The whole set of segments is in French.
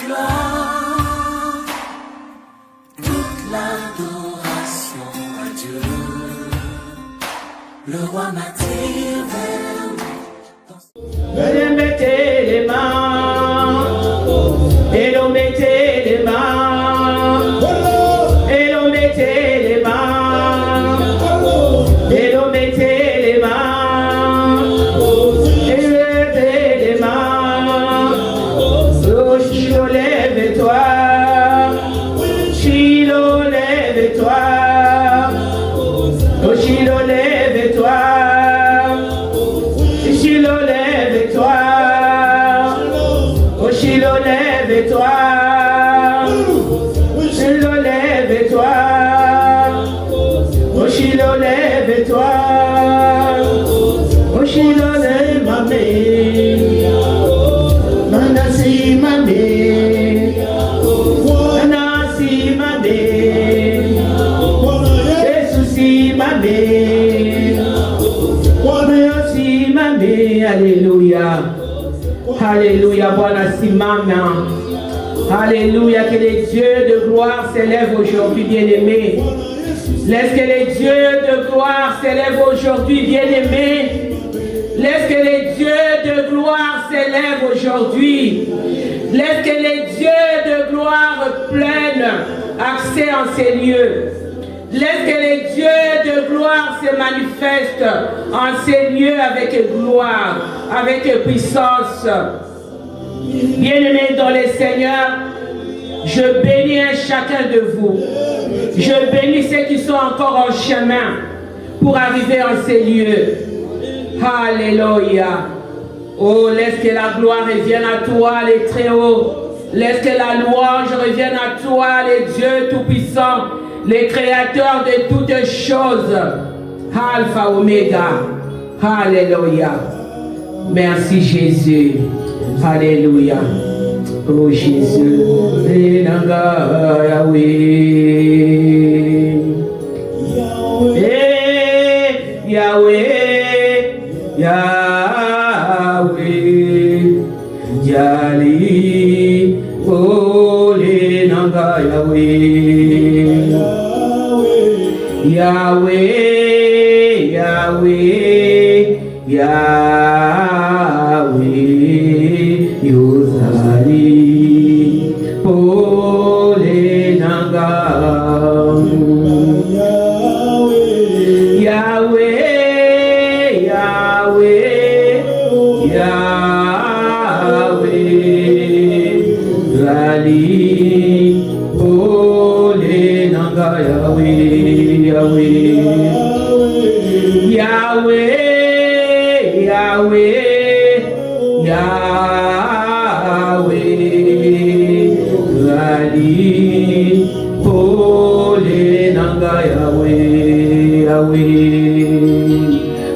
gloire, toute l'adoration à Dieu. Le roi m'attire vers lui. Venez mettez les mains, et l'on mettait les mains, et l'on mettait les mains, et l'on mettait les mains, et l'on mettait les mains. Oh Shiloh, lève-toi, Shiloh, lève-toi, oh Shiloh, lève-toi, Shiloh, lève-toi, oh Shiloh, lève-toi, Shiloh, lève-toi, oh Shiloh, lève-toi, oh Shiloh, lève-moi, Manasi mame, Manasi mame, Jesus mame, Manasi mame, Alléluia, Alléluia, Bwana simama, Alléluia, que les dieux de gloire s'élèvent aujourd'hui, bien-aimés. Laisse que les dieux de gloire s'élèvent aujourd'hui, bien-aimés. Laisse que les dieux de gloire s'élèvent aujourd'hui. Laisse que les dieux de gloire prennent accès en ces lieux. Laisse que les dieux de gloire se manifestent en ces lieux avec gloire, avec puissance. Bien-aimés dans le Seigneur, je bénis chacun de vous. Je bénis ceux qui sont encore en chemin pour arriver en ces lieux. Alléluia. Oh, laisse que la gloire revienne à toi, les très hauts. Laisse que la louange revienne à toi, les dieux tout-puissants, les créateurs de toutes choses. Alpha, Oméga. Alléluia. Merci Jésus. Alléluia. Oh Jésus. Yahweh. Yahweh. Yahweh, Yali, Holy Nanga Yahweh, Yahweh, Yahweh, Yahweh, Yuzali, Holy Nanga Yahweh.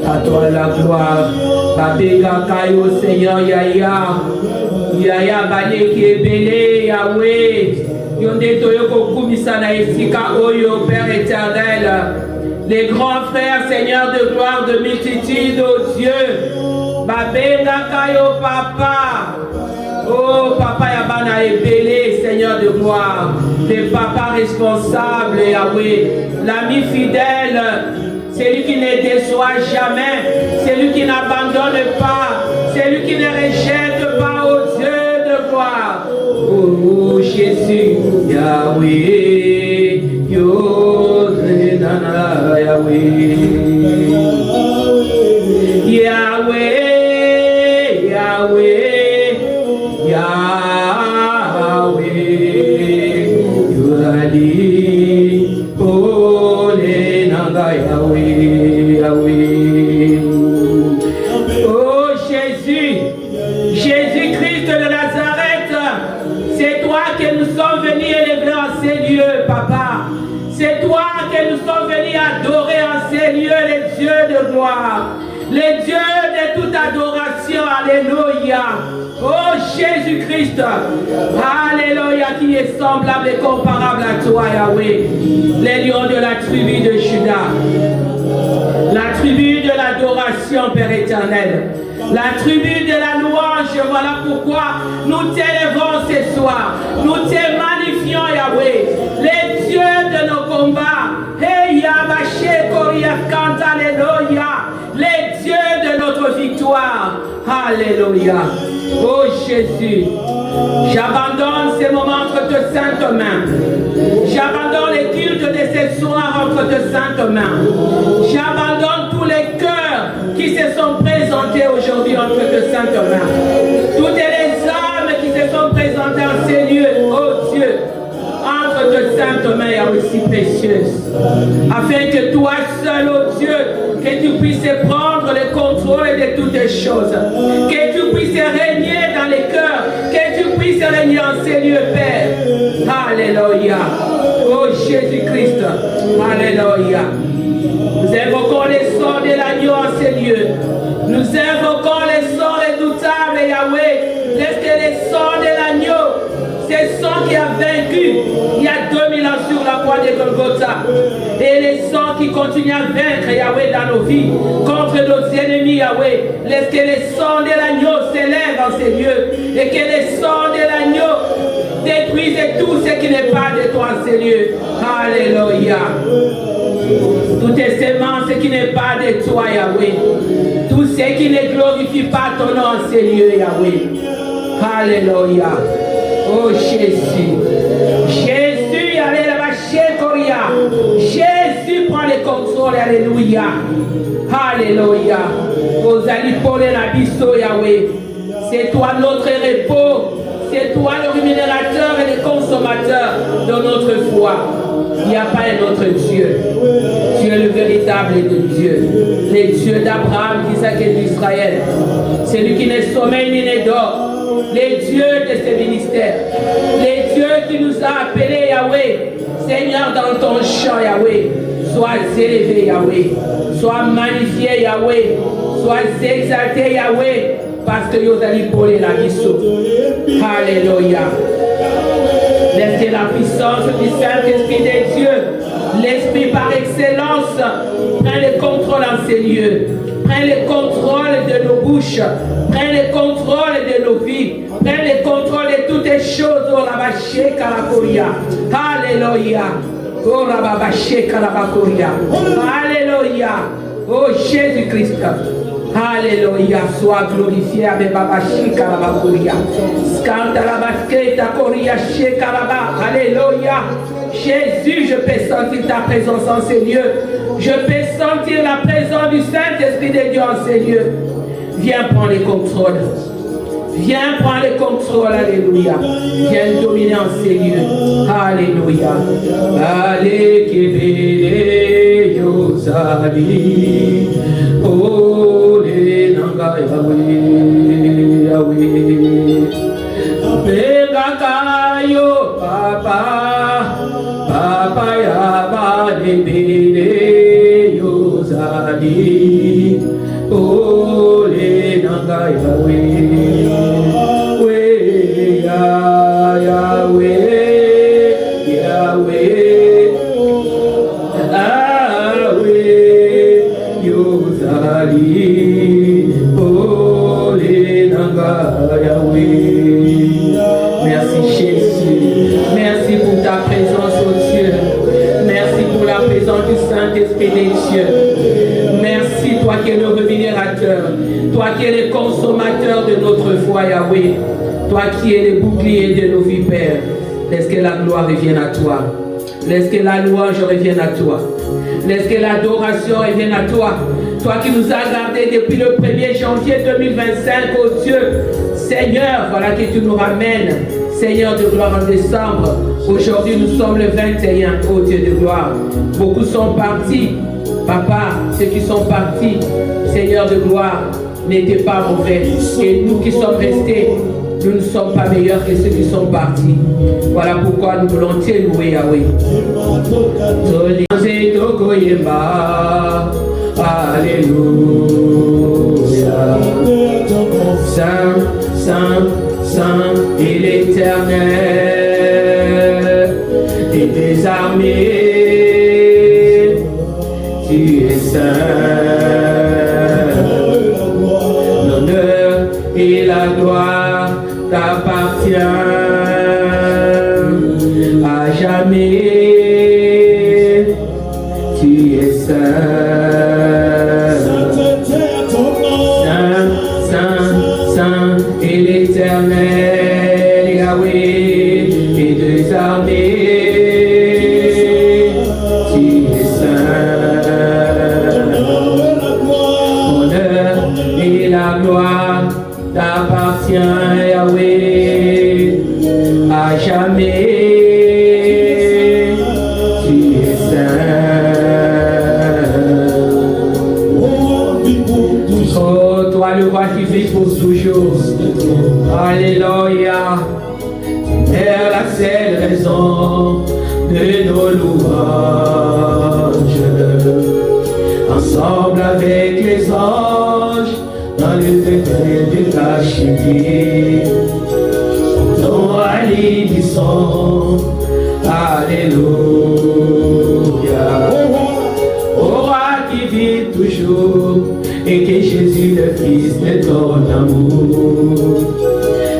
À toi la gloire, Babega Kayo Seigneur Yaya, Yaya Bale qui est belé, Yahweh, Yonde Toyoko Kumisana Esika Oyo, Père éternel, les grands frères, Seigneur de gloire, de multitude, oh Dieu, Babega Kayo Papa, oh Papa Yabana est belé, Seigneur de gloire, le Papa responsable, Yahweh, l'ami fidèle, celui qui ne déçoit jamais, celui qui n'abandonne pas, celui qui ne rejette pas, oh Dieu de gloire. Oh Jésus, Yahweh, Yodrenana, Yahweh, Yahweh, Yahweh, Yahweh, Yahweh, Yahweh, Yahweh. Oh Jésus, Jésus-Christ de Nazareth, c'est toi que nous sommes venus élever en ces lieux, Papa. C'est toi que nous sommes venus adorer en ces lieux, les dieux de gloire, les dieux de toute adoration. Alléluia. Oh Jésus-Christ, Alléluia, qui est semblable et comparable à toi, Yahweh. Les lions de la tribu de Juda, la tribu de l'adoration, Père éternel, la tribu de la louange. Voilà pourquoi nous t'élèvons ce soir. Nous te magnifions, Yahweh, les dieux de nos combats. Hey, Yabaché, Koria, Kanta, Alléluia, les dieux de notre victoire. Alléluia. Oh Jésus, j'abandonne ces moments entre tes saintes mains. J'abandonne les cultes de ces soirs entre tes saintes mains. J'abandonne tous les cœurs qui se sont présentés aujourd'hui entre tes saintes mains. Toutes les âmes qui se sont présentées en ces lieux, oh Dieu, entre tes saintes mains, Yahweh, si précieuse, afin que toi seul, oh Dieu, que tu puisses prendre le contrôle de toutes les choses, que tu puisses régner dans les cœurs, que tu puisses régner en ces lieux, Père. Alléluia. Oh Jésus-Christ. Alléluia. Nous invoquons les sorts de l'agneau en ces lieux. Nous invoquons les sorts redoutables, Yahweh. Laisse que les sorts de l'agneau, c'est sang qui a vaincu il y a 2000 ans sur la croix de Golgotha. Et les sangs qui continuent à vaincre, Yahweh, dans nos vies, contre nos ennemis, Yahweh. Laisse que les sangs de l'agneau s'élèvent en ces lieux. Et que les sangs de l'agneau détruisent tout ce qui n'est pas de toi en ces lieux. Alléluia. Toutes ces semences qui n'est pas de toi, Yahweh. Tout ce qui ne glorifie pas ton nom en ces lieux, Yahweh. Alléluia. Oh Jésus. Jésus, Alléluia. Jésus prend le contrôle. Alléluia. Alléluia. Aux alipole la biso, Yahweh. C'est toi notre repos. C'est toi le rémunérateur et le consommateur de notre foi. Il n'y a pas un autre Dieu. Tu es le véritable Dieu. Le Dieu d'Abraham, d'Isaac et d'Israël. Celui qui ne sommeille ni ne dort. Les dieux de ce ministère. Les dieux qui nous a appelés, Yahweh. Seigneur, dans ton champ, Yahweh. Sois élevé, Yahweh. Sois magnifié, Yahweh. Sois exalté, Yahweh. Parce que vous allez pour la mission. Alléluia. Laissez la puissance du Saint-Esprit des dieux, l'Esprit par excellence, prends le contrôle en ces lieux. Prends le contrôle de nos bouches. Prends le contrôle de nos vies. Prends le contrôle de toutes les choses. Oh, la vache, Karakoria. Alléluia. Oh, la vache, Karakoria. Alléluia. Oh, Jésus-Christ. Alléluia, sois glorifié avec Baba Shikarabakuria. Skantarabasketa Koria Shekaraba. Alléluia. Jésus, je peux sentir ta présence en ces lieux. Je peux sentir la présence du Saint-Esprit de Dieu en ces lieux. Viens prendre le contrôle. Viens prendre le contrôle. Alléluia. Viens dominer en ces lieux. Alléluia. Allez, Kébélé, Yosali. Oh, les Nanga, Yahweh, Yahweh. Begakayo, Papa, Papa, Yaba, Lebele, Yosali. Oh, les Nanga, Yahweh. Merci Jésus, merci pour ta présence, oh Dieu. Merci pour la présence du Saint-Esprit des dieux. Merci, toi qui es le rémunérateur, toi qui es le consommateur de notre foi, Yahweh. Toi qui es le bouclier de nos vies, Père. Laisse que la gloire revienne à toi. Laisse que la louange revienne à toi. Laisse que l'adoration revienne à toi. Toi qui nous as gardés depuis le 1er janvier 2025, oh Dieu. Seigneur, voilà que tu nous ramènes. Seigneur de gloire en décembre. Aujourd'hui, nous sommes le 21, oh Dieu de gloire. Beaucoup sont partis. Papa, ceux qui sont partis, Seigneur de gloire, n'étaient pas mauvais. Et nous qui sommes restés, nous ne sommes pas meilleurs que ceux qui sont partis. Voilà pourquoi nous voulons te louer, Yahweh. Alléluia. Saint, Saint, Saint et l'Éternel et des armées, tu es saint. L'honneur et la gloire t'appartiennent. à jamais. Tu es saint. Oh, toi le roi qui vit pour toujours. Alléluia. C'est la seule raison de nos louanges. Ensemble avec les anges, dans le secret de ta chimie. Ton alléluia. Alléluia. Au roi qui vit toujours, et que Jésus le Fils de ton amour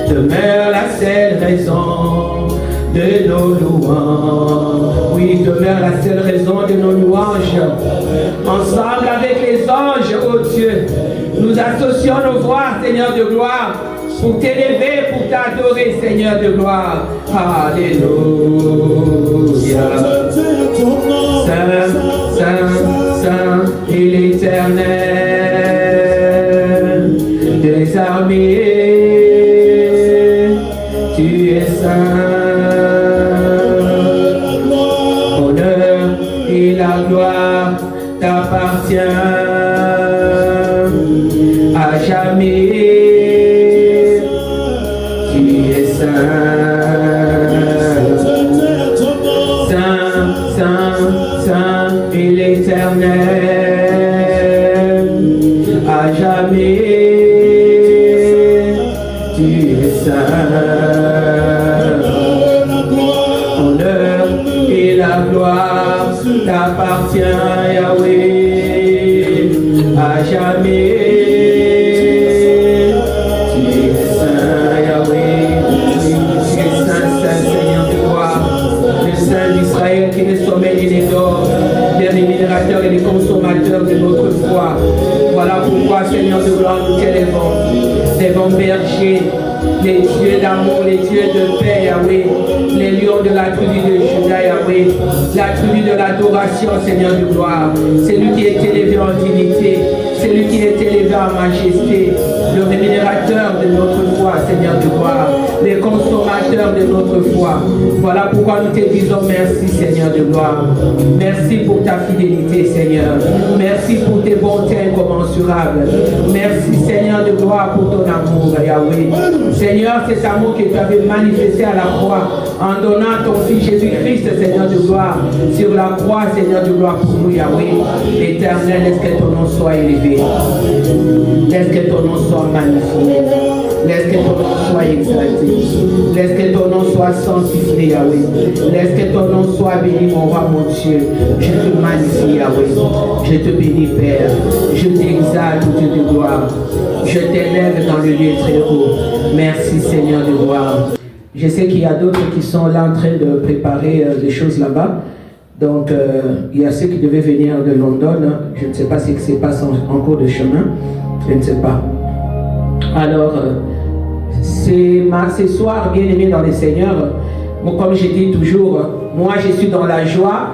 demeure la seule raison de nos louanges. Oui, demeure la seule raison de nos louanges. Ensemble avec les anges, oh Dieu, nous associons nos voix, Seigneur de gloire, pour t'élever, pour t'adorer, Seigneur de gloire. Alléluia. Saint, Saint, Saint, et l'Éternel des armées, tu es saint. Honneur et la gloire t'appartient à jamais. Tu es saint. Saint, Saint, Saint et l'Éternel à jamais. Tu es saint. Honneur et la gloire t'appartient, Yahweh, à jamais. Tu es saint, Yahweh. Tu es saint, saint, Seigneur de gloire. Le Saint d'Israël qui est le sommet des décors, des rémunérateurs et des consommateurs de notre foi. Voilà pourquoi, Seigneur de gloire, nous t'élèvons. Les bons bergers, les dieux d'amour, les dieux de paix, Yahweh, les lions de la tribu de Juda, Yahweh, la tribu de l'adoration, Seigneur de gloire, celui qui est élevé en dignité, celui qui est élevé en majesté, le rémunérateur de notre foi, Seigneur de gloire, les consommateurs de notre foi. Voilà pourquoi nous te disons merci, Seigneur de gloire. Merci pour ta fidélité, Seigneur. Merci pour tes bontés incommensurables. Merci, Seigneur de gloire, pour ton amour, Yahweh. Seigneur, cet amour que tu avais manifesté à la croix en donnant ton Fils Jésus-Christ, Seigneur de gloire, sur la croix, Seigneur de gloire, pour nous, Yahweh. Éternel, laisse que ton nom soit élevé. Laisse que ton nom soit magnifié. Laisse que ton nom soit exalté. Laisse que ton nom soit sanctifié, Yahweh. Laisse que ton nom soit béni, mon roi, mon Dieu. Je te magnifie, Yahweh. Je te bénis, Père. Je t'exalte, Dieu de gloire. Je t'élève dans le lieu très haut. Merci, Seigneur de gloire. Je sais qu'il y a d'autres qui sont là en train de préparer des choses là-bas. Donc, il y a ceux qui devaient venir de London. Je ne sais pas ce qui se passe en cours de chemin. Je ne sais pas. Alors, ce soir, bien-aimés dans le Seigneur, comme je dis toujours, moi je suis dans la joie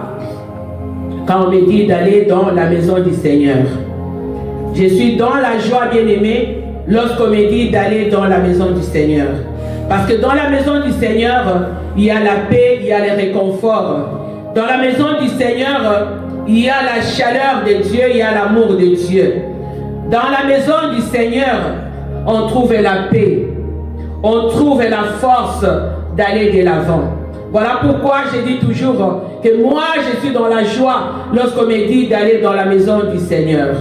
quand on me dit d'aller dans la maison du Seigneur. Je suis dans la joie, bien-aimé, lorsqu'on me dit d'aller dans la maison du Seigneur. Parce que dans la maison du Seigneur, il y a la paix, il y a le réconfort. Dans la maison du Seigneur, il y a la chaleur de Dieu, il y a l'amour de Dieu. Dans la maison du Seigneur, on trouve la paix. On trouve la force d'aller de l'avant. Voilà pourquoi je dis toujours que moi, je suis dans la joie lorsqu'on me dit d'aller dans la maison du Seigneur.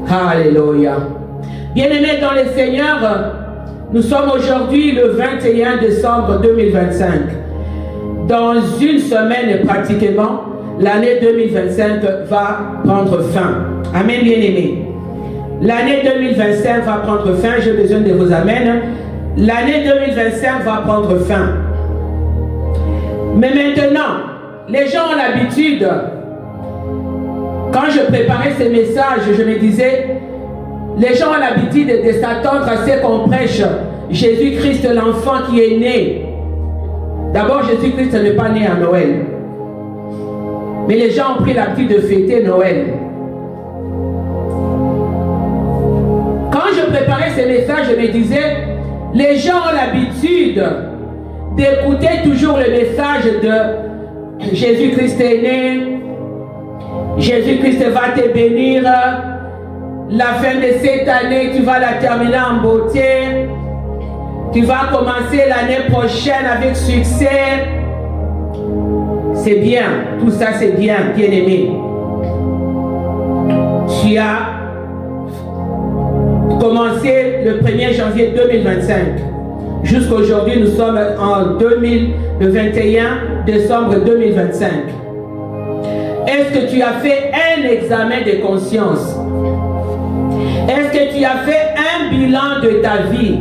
Alléluia. Bien-aimés dans le Seigneur, nous sommes aujourd'hui le 21 décembre 2025. Dans une semaine pratiquement, l'année 2025 va prendre fin. Amen, bien-aimés. L'année 2025 va prendre fin. J'ai besoin de vos amens. L'année 2025 va prendre fin. Mais maintenant, les gens ont l'habitude, quand je préparais ces messages, je me disais, les gens ont l'habitude de s'attendre à ce qu'on prêche Jésus-Christ, l'enfant qui est né. D'abord, Jésus-Christ n'est pas né à Noël. Mais les gens ont pris l'habitude de fêter Noël. Quand je préparais ces messages, je me disais, les gens ont l'habitude d'écouter toujours le message de Jésus-Christ est né, Jésus-Christ va te bénir, la fin de cette année, tu vas la terminer en beauté, tu vas commencer l'année prochaine avec succès. C'est bien, tout ça c'est bien, bien-aimé. Tu as commencé le 1er janvier 2025. Jusqu'aujourd'hui, nous sommes en 2021, décembre 2025. Est-ce que tu as fait un examen de conscience? Est-ce que tu as fait un bilan de ta vie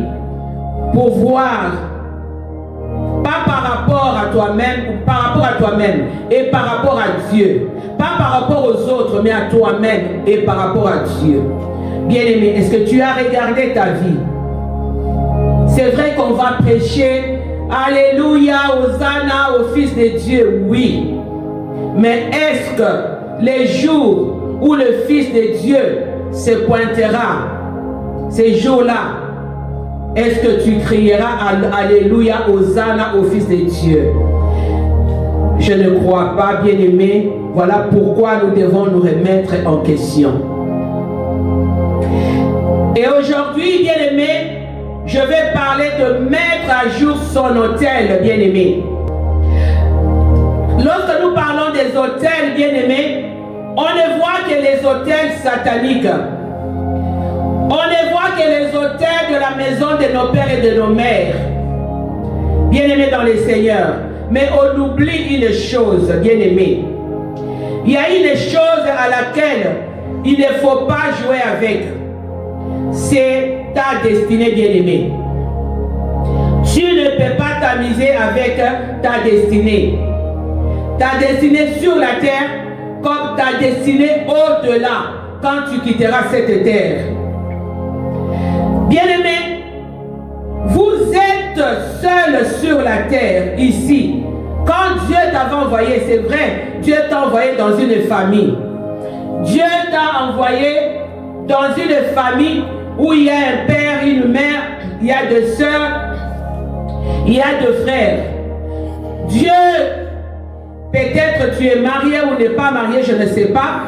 pour voir, pas par rapport à toi-même, ou par rapport à toi-même et par rapport à Dieu, pas par rapport aux autres, mais à toi-même et par rapport à Dieu? Bien-aimé, est-ce que tu as regardé ta vie? C'est vrai qu'on va prêcher Alléluia, Hosanna au Fils de Dieu, oui. Mais est-ce que les jours où le Fils de Dieu se pointera, ces jours-là, est-ce que tu crieras Alléluia, Hosanna au Fils de Dieu? Je ne crois pas, bien-aimé. Voilà pourquoi nous devons nous remettre en question. Et aujourd'hui, bien-aimé, je vais parler de mettre à jour son autel, bien-aimé. Lorsque nous parlons des autels, bien-aimés, on ne voit que les autels sataniques. On ne voit que les autels de la maison de nos pères et de nos mères. Bien-aimés dans les Seigneurs. Mais on oublie une chose, bien-aimés. Il y a une chose à laquelle il ne faut pas jouer avec. C'est ta destinée, bien-aimée. Tu ne peux pas t'amuser avec ta destinée. Ta destinée sur la terre comme ta destinée au-delà quand tu quitteras cette terre. Bien-aimés, vous êtes seul sur la terre ici. Quand Dieu t'avait envoyé, c'est vrai, Dieu t'a envoyé dans une famille. Dieu t'a envoyé dans une famille où il y a un père, une mère, il y a deux sœurs, il y a deux frères. Dieu, peut-être tu es marié ou n'es pas marié, je ne sais pas.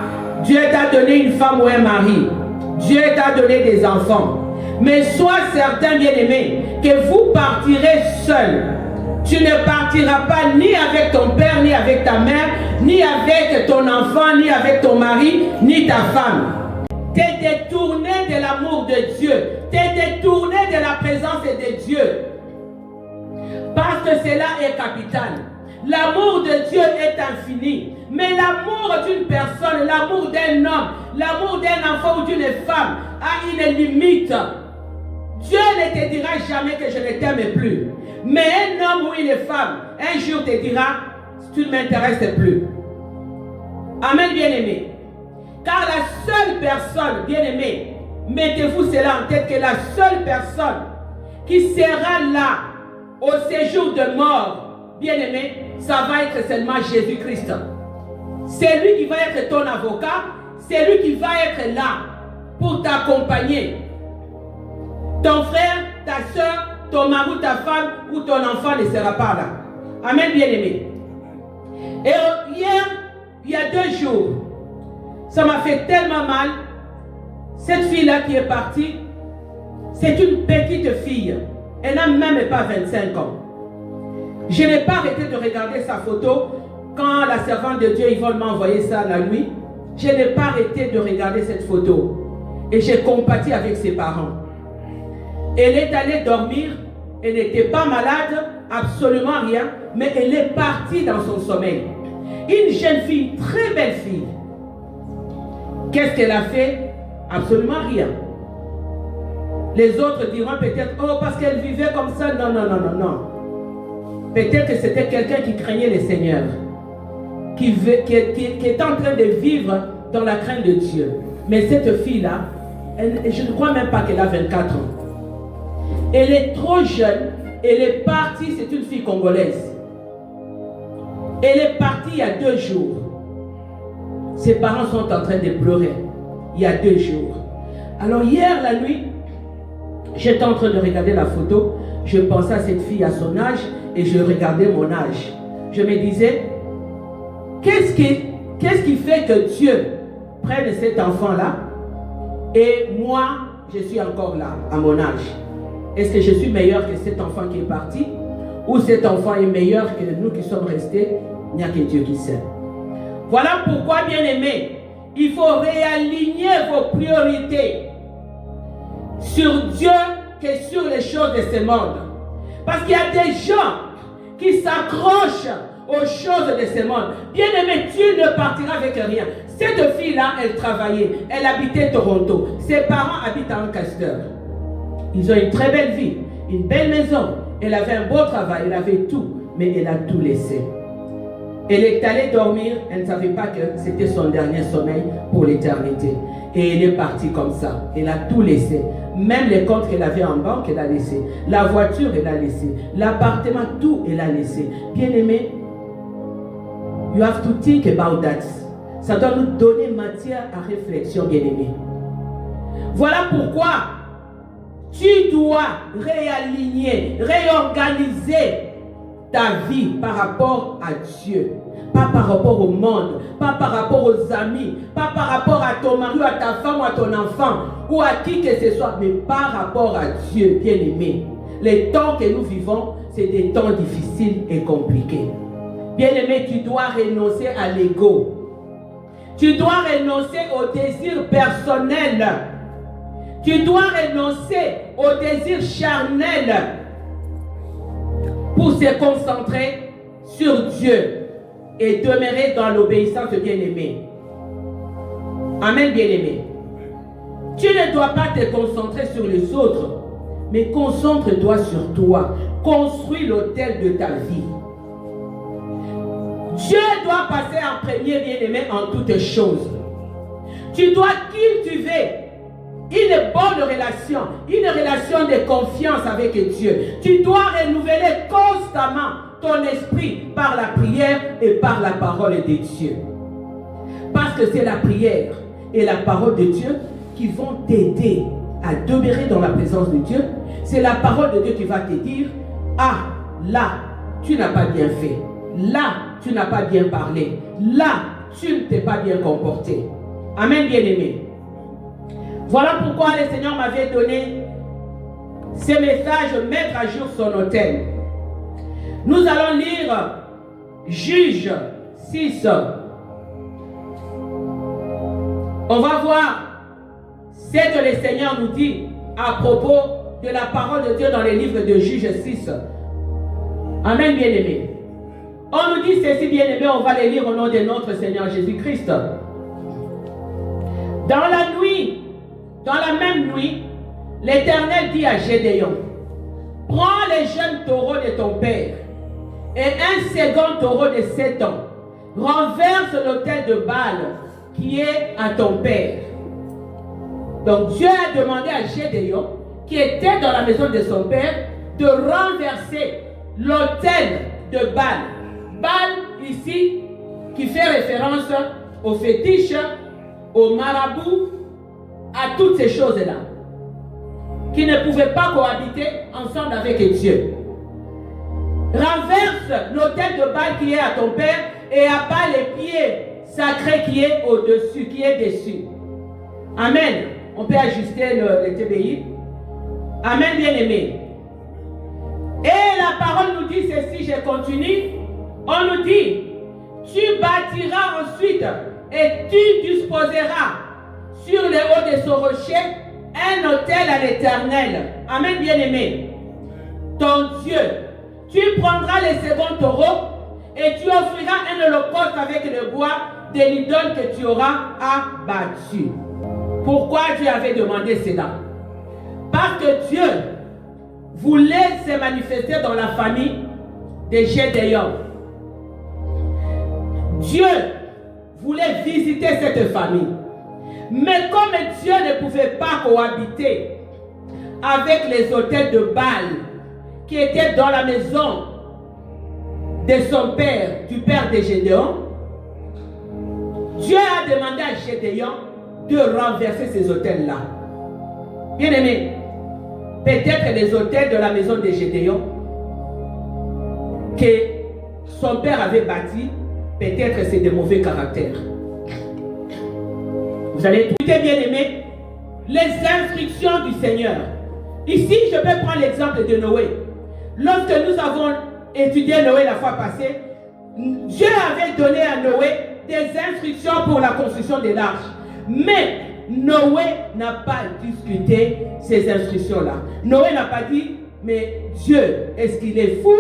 Dieu t'a donné une femme ou un mari. Dieu t'a donné des enfants. Mais sois certain, bien-aimé, que vous partirez seul. Tu ne partiras pas ni avec ton père, ni avec ta mère, ni avec ton enfant, ni avec ton mari, ni ta femme. T'es détourné de l'amour de Dieu. T'es détourné de la présence de Dieu. Parce que cela est capital. L'amour de Dieu est infini. Mais l'amour d'une personne, l'amour d'un homme, l'amour d'un enfant ou d'une femme a une limite. Dieu ne te dira jamais que je ne t'aime plus. Mais un homme ou une femme, un jour te dira, tu ne m'intéresses plus. Amen, bien-aimé. Car la seule personne, bien-aimé, mettez-vous cela en tête, que la seule personne qui sera là au séjour de mort, bien-aimé, ça va être seulement Jésus-Christ. C'est lui qui va être ton avocat, c'est lui qui va être là pour t'accompagner. Ton frère, ta soeur, ton mari ou ta femme ou ton enfant ne sera pas là. Amen, bien-aimé. Et hier, il y a 2 jours, ça m'a fait tellement mal. Cette fille-là qui est partie, c'est une petite fille. Elle n'a même pas 25 ans. Je n'ai pas arrêté de regarder sa photo. Quand la servante de Dieu, Yvonne, m'a envoyé ça la nuit, je n'ai pas arrêté de regarder cette photo. Et j'ai compati avec ses parents. Elle est allée dormir, elle n'était pas malade, absolument rien, mais elle est partie dans son sommeil. Une jeune fille, très belle fille. Qu'est-ce qu'elle a fait? Absolument rien. Les autres diront peut-être, oh, parce qu'elle vivait comme ça. Non, non, non, non, non. Peut-être que c'était quelqu'un qui craignait le Seigneur, qui est en train de vivre dans la crainte de Dieu. Mais cette fille-là, je ne crois même pas qu'elle a 24 ans. Elle est trop jeune, elle est partie, c'est une fille congolaise. Elle est partie il y a 2 jours. Ses parents sont en train de pleurer. Il y a 2 jours. Alors hier la nuit, j'étais en train de regarder la photo. Je pensais à cette fille à son âge et je regardais mon âge. Je me disais, qu'est-ce qui fait que Dieu prenne cet enfant-là et moi, je suis encore là, à mon âge? Est-ce que je suis meilleur que cet enfant qui est parti? Ou cet enfant est meilleur que nous qui sommes restés? Il n'y a que Dieu qui sait. Voilà pourquoi, bien-aimés, il faut réaligner vos priorités sur Dieu que sur les choses de ce monde. Parce qu'il y a des gens qui s'accrochent aux choses de ce monde. Bien-aimé, tu ne partiras avec rien. Cette fille-là, elle travaillait. Elle habitait Toronto. Ses parents habitent à Lancaster. Ils ont une très belle vie, une belle maison. Elle avait un beau travail, elle avait tout. Mais elle a tout laissé. Elle est allée dormir. Elle ne savait pas que c'était son dernier sommeil pour l'éternité. Et elle est partie comme ça. Elle a tout laissé. Même les comptes qu'elle avait en banque, elle a laissé. La voiture, elle a laissé. L'appartement, tout, elle a laissé. Bien-aimé, you have to think about that. Ça doit nous donner matière à réflexion, bien-aimé. Voilà pourquoi tu dois réaligner, réorganiser ta vie par rapport à Dieu. Pas par rapport au monde, pas par rapport aux amis, pas par rapport à ton mari ou à ta femme ou à ton enfant ou à qui que ce soit, mais par rapport à Dieu, bien-aimé. Les temps que nous vivons, c'est des temps difficiles et compliqués. Bien-aimé, tu dois renoncer à l'ego. Tu dois renoncer au désir personnel. Tu dois renoncer au désir charnel pour se concentrer sur Dieu et demeurer dans l'obéissance bien-aimé. Amen, bien-aimé. Tu ne dois pas te concentrer sur les autres, mais concentre-toi sur toi. Construis l'autel de ta vie. Dieu doit passer en premier, bien-aimé, en toutes choses. Tu dois cultiver une bonne relation, une relation de confiance avec Dieu. Tu dois renouveler constamment ton esprit par la prière et par la parole de Dieu. Parce que c'est la prière et la parole de Dieu qui vont t'aider à demeurer dans la présence de Dieu. C'est la parole de Dieu qui va te dire, ah, là, tu n'as pas bien fait. Là, tu n'as pas bien parlé. Là, tu ne t'es pas bien comporté. Amen, bien-aimé. Voilà pourquoi le Seigneur m'avait donné ce message, mettre à jour son autel. Nous allons lire Juge 6. On va voir ce que le Seigneur nous dit à propos de la parole de Dieu dans les livres de Juge 6. Amen, bien-aimé. On nous dit ceci, bien-aimé, on va les lire au nom de notre Seigneur Jésus-Christ. Dans la même nuit, l'Éternel dit à Gédéon, prends les jeunes taureaux de ton père et un second taureau de 7 ans. Renverse l'autel de Baal qui est à ton père. Donc Dieu a demandé à Gédéon, qui était dans la maison de son père, de renverser l'autel de Baal. Baal ici, qui fait référence au fétiche, au marabout, à toutes ces choses-là, qui ne pouvaient pas cohabiter ensemble avec Dieu. Renverse l'autel de Baal qui est à ton père et abat les pieds sacrés qui est au-dessus, qui est dessus. Amen. On peut ajuster le TBI. Amen, bien-aimé. Et la parole nous dit ceci, je continue. On nous dit, tu bâtiras ensuite et tu disposeras sur le haut de son rocher un autel à l'Éternel. Amen, bien-aimé. Ton Dieu. Tu prendras les seconds taureaux et tu offriras un holocauste avec le bois de l'idole que tu auras abattu. Pourquoi Dieu avait demandé cela? Parce que Dieu voulait se manifester dans la famille de Gédéon. Dieu voulait visiter cette famille. Mais comme Dieu ne pouvait pas cohabiter avec les autels de Baal qui étaient dans la maison de son père, du père de Gédéon, Dieu a demandé à Gédéon de renverser ces autels-là. Bien aimé, peut-être les autels de la maison de Gédéon que son père avait bâti, peut-être c'est de mauvais caractères. Vous allez écouter, bien aimé, les instructions du Seigneur. Ici, je vais prendre l'exemple de Noé. Lorsque nous avons étudié Noé la fois passée, Dieu avait donné à Noé des instructions pour la construction de l'arche. Mais Noé n'a pas discuté ces instructions-là. Noé n'a pas dit, mais Dieu, est-ce qu'il est fou?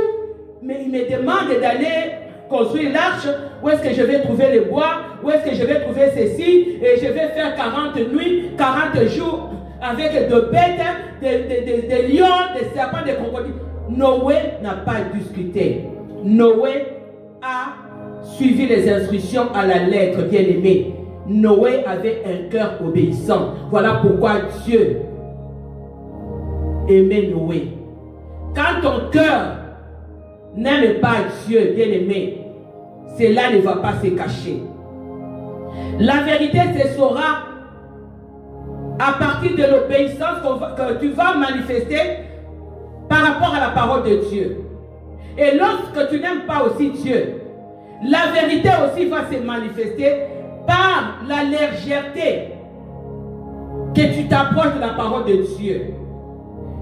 Mais il me demande d'aller construire l'arche. Où est-ce que je vais trouver le bois? Où est-ce que je vais trouver ceci? Et je vais faire 40 nuits, 40 jours avec de bêtes, des lions, des serpents, des crocodiles. Noé n'a pas discuté. Noé a suivi les instructions à la lettre, bien aimé. Noé avait un cœur obéissant. Voilà pourquoi Dieu aimait Noé. Quand ton cœur n'aime pas Dieu, bien aimé, cela ne va pas se cacher. La vérité se saura à partir de l'obéissance que tu vas manifester par rapport à la parole de Dieu. Et lorsque tu n'aimes pas aussi Dieu, la vérité aussi va se manifester par la légèreté que tu t'approches de la parole de Dieu.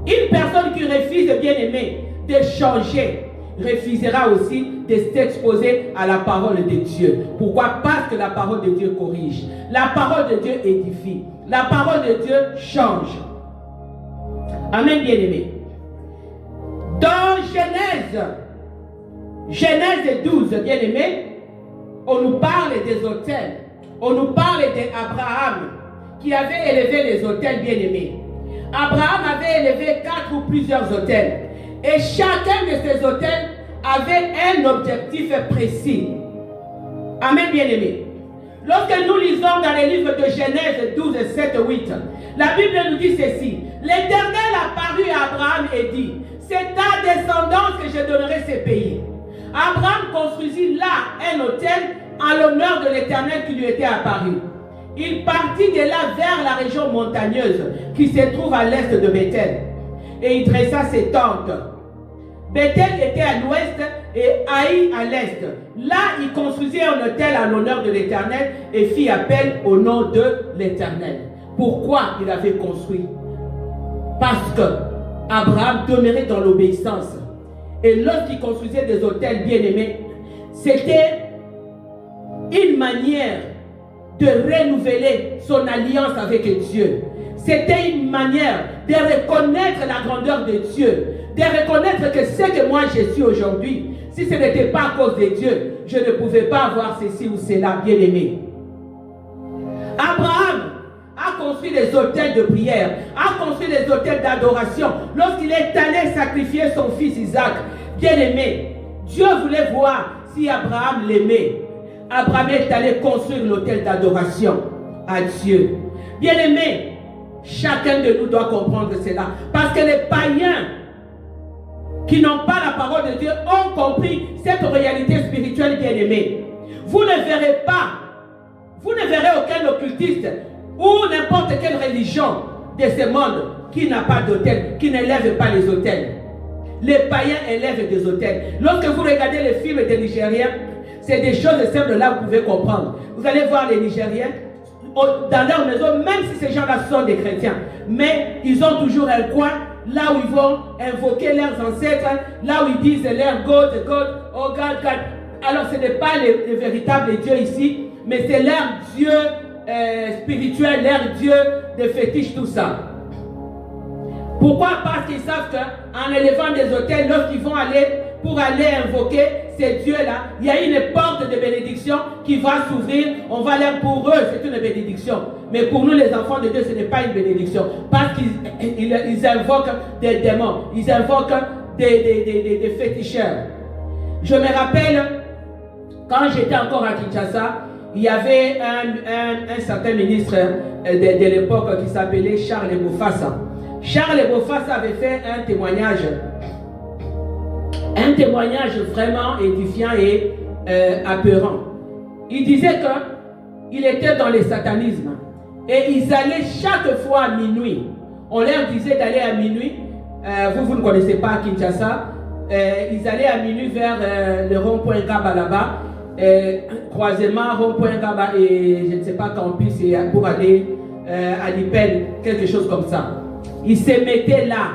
Une personne qui refuse, bien aimé, de changer, refusera aussi de s'exposer à la parole de Dieu. Pourquoi? Parce que la parole de Dieu corrige. La parole de Dieu édifie. La parole de Dieu change. Amen, bien aimé. Dans Genèse 12, bien aimé, on nous parle des autels. On nous parle d'Abraham qui avait élevé les autels, bien aimés. Abraham avait élevé 4 ou plusieurs autels. Et chacun de ces autels avait un objectif précis. Amen, bien aimé. Lorsque nous lisons dans les livres de Genèse 12, 7, 8, la Bible nous dit ceci. L'Éternel apparut à Abraham et dit, c'est ta descendance que je donnerai ce pays. Abraham construisit là un autel en l'honneur de l'Éternel qui lui était apparu. Il partit de là vers la région montagneuse qui se trouve à l'est de Bethel. Et il dressa ses tentes. Bethel était à l'ouest et Haï à l'est. Là, il construisit un autel en l'honneur de l'Éternel et fit appel au nom de l'Éternel. Pourquoi il avait construit? Parce que Abraham demeurait dans l'obéissance. Et lorsqu'il construisait des autels bien-aimés, c'était une manière de renouveler son alliance avec Dieu. C'était une manière de reconnaître la grandeur de Dieu, de reconnaître que ce que moi je suis aujourd'hui, si ce n'était pas à cause de Dieu, je ne pouvais pas avoir ceci ou cela, bien aimé. Abraham a construit des autels de prière, a construit des autels d'adoration. Lorsqu'il est allé sacrifier son fils Isaac, bien aimé, Dieu voulait voir si Abraham l'aimait. Abraham est allé construire l'autel d'adoration à Dieu. Bien aimé, chacun de nous doit comprendre cela. Parce que les païens qui n'ont pas la parole de Dieu ont compris cette réalité spirituelle, bien aimée. Vous ne verrez aucun occultiste ou n'importe quelle religion de ce monde qui n'a pas d'autel, qui n'élève pas les autels. Les païens élèvent des autels. Lorsque vous regardez les films des Nigériens, c'est des choses simples là, vous pouvez comprendre. Vous allez voir les Nigériens dans leur maison, même si ces gens-là sont des chrétiens, mais ils ont toujours un coin là où ils vont invoquer leurs ancêtres, là où ils disent leur God, oh God, God. Alors ce n'est pas le véritable Dieu ici, mais c'est leur Dieu spirituel, leur Dieu de fétiche, tout ça. Pourquoi? Parce qu'ils savent qu'en élevant des autels, lorsqu'ils vont aller pour aller invoquer ces dieux-là, il y a une porte de bénédiction qui va s'ouvrir. On va leur, pour eux, c'est une bénédiction. Mais pour nous, les enfants de Dieu, ce n'est pas une bénédiction. Parce qu'ils invoquent des démons. Ils invoquent des féticheurs. Je me rappelle, quand j'étais encore à Kinshasa, il y avait un certain ministre de l'époque qui s'appelait Charles Bofassa. Charles Bofassa avait fait un témoignage vraiment édifiant et apeurant. Il disait qu'il était dans le satanisme et ils allaient chaque fois à minuit. On leur disait d'aller à minuit. Vous ne connaissez pas Kinshasa. ils allaient à minuit vers le rond-point Gaba là-bas, croisement, rond-point Gaba et je ne sais pas campus, et pour aller à l'Ipel, quelque chose comme ça. Ils se mettaient là,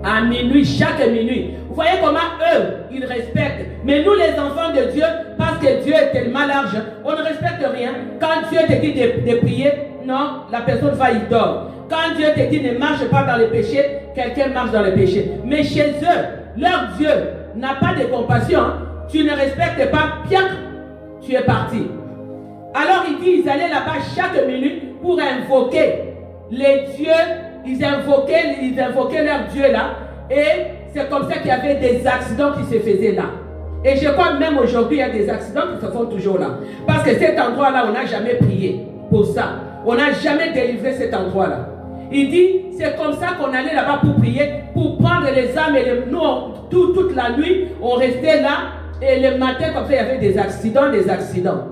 à minuit, chaque minuit. Vous voyez comment eux, ils respectent. Mais nous, les enfants de Dieu, parce que Dieu est tellement large, on ne respecte rien. Quand Dieu te dit de prier, non, la personne va y dormir. Quand Dieu te dit ne marche pas dans le péché, quelqu'un marche dans le péché. Mais chez eux, leur Dieu n'a pas de compassion. Tu ne respectes pas, bien, tu es parti. Alors il dit, ils allaient là-bas chaque minute pour invoquer les dieux. Ils invoquaient leur Dieu là. Et c'est comme ça qu'il y avait des accidents qui se faisaient là. Et je crois même aujourd'hui, il y a des accidents qui se font toujours là. Parce que cet endroit-là, on n'a jamais prié pour ça. On n'a jamais délivré cet endroit-là. Il dit, c'est comme ça qu'on allait là-bas pour prier, pour prendre les âmes. Et nous, toute la nuit, on restait là. Et le matin, comme ça, il y avait des accidents.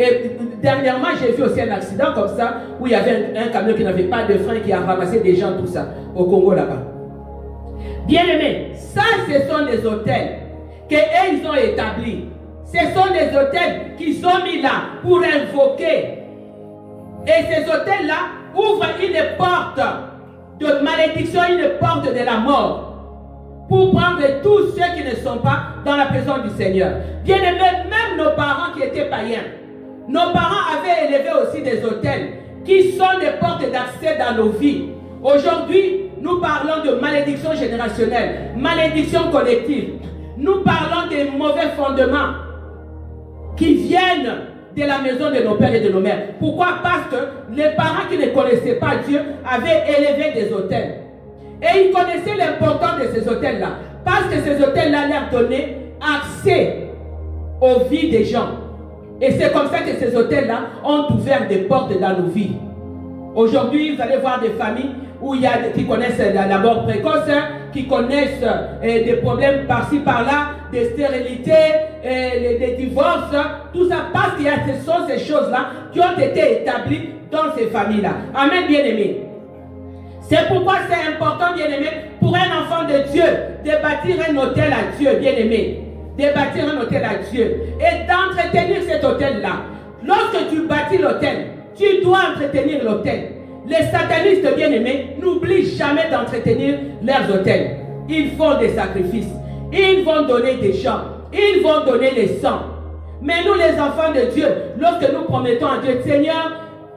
Et dernièrement, j'ai vu aussi un accident comme ça, où il y avait un camion qui n'avait pas de frein, qui a ramassé des gens, tout ça, au Congo là-bas. Bien aimé, ça, ce sont des hôtels qu'eux, ils ont établis. Ce sont des hôtels qui sont mis là pour invoquer. Et ces hôtels-là ouvrent une porte de malédiction, une porte de la mort, pour prendre tous ceux qui ne sont pas dans la présence du Seigneur. Bien aimé, même nos parents qui étaient païens, nos parents avaient élevé aussi des hôtels qui sont des portes d'accès dans nos vies. Aujourd'hui, nous parlons de malédiction générationnelle, malédiction collective. Nous parlons des mauvais fondements qui viennent de la maison de nos pères et de nos mères. Pourquoi? Parce que les parents qui ne connaissaient pas Dieu avaient élevé des hôtels. Et ils connaissaient l'importance de ces hôtels-là. Parce que ces hôtels-là leur donnaient accès aux vies des gens. Et c'est comme ça que ces hôtels-là ont ouvert des portes dans nos vies. Aujourd'hui, vous allez voir des familles où il y a qui connaissent la mort précoce, qui connaissent des problèmes par-ci, par-là, des stérilités, des divorces, tout ça, parce qu'il y a ces choses-là qui ont été établies dans ces familles-là. Amen, bien-aimés. C'est pourquoi c'est important, bien-aimé, pour un enfant de Dieu, de bâtir un hôtel à Dieu, bien-aimé. De bâtir un hôtel à Dieu et d'entretenir cet hôtel-là. Lorsque tu bâtis l'hôtel, tu dois entretenir l'hôtel. Les satanistes bien-aimés n'oublient jamais d'entretenir leurs hôtels. Ils font des sacrifices, ils vont donner des gens, ils vont donner les sangs. Mais nous les enfants de Dieu, lorsque nous promettons à Dieu, Seigneur,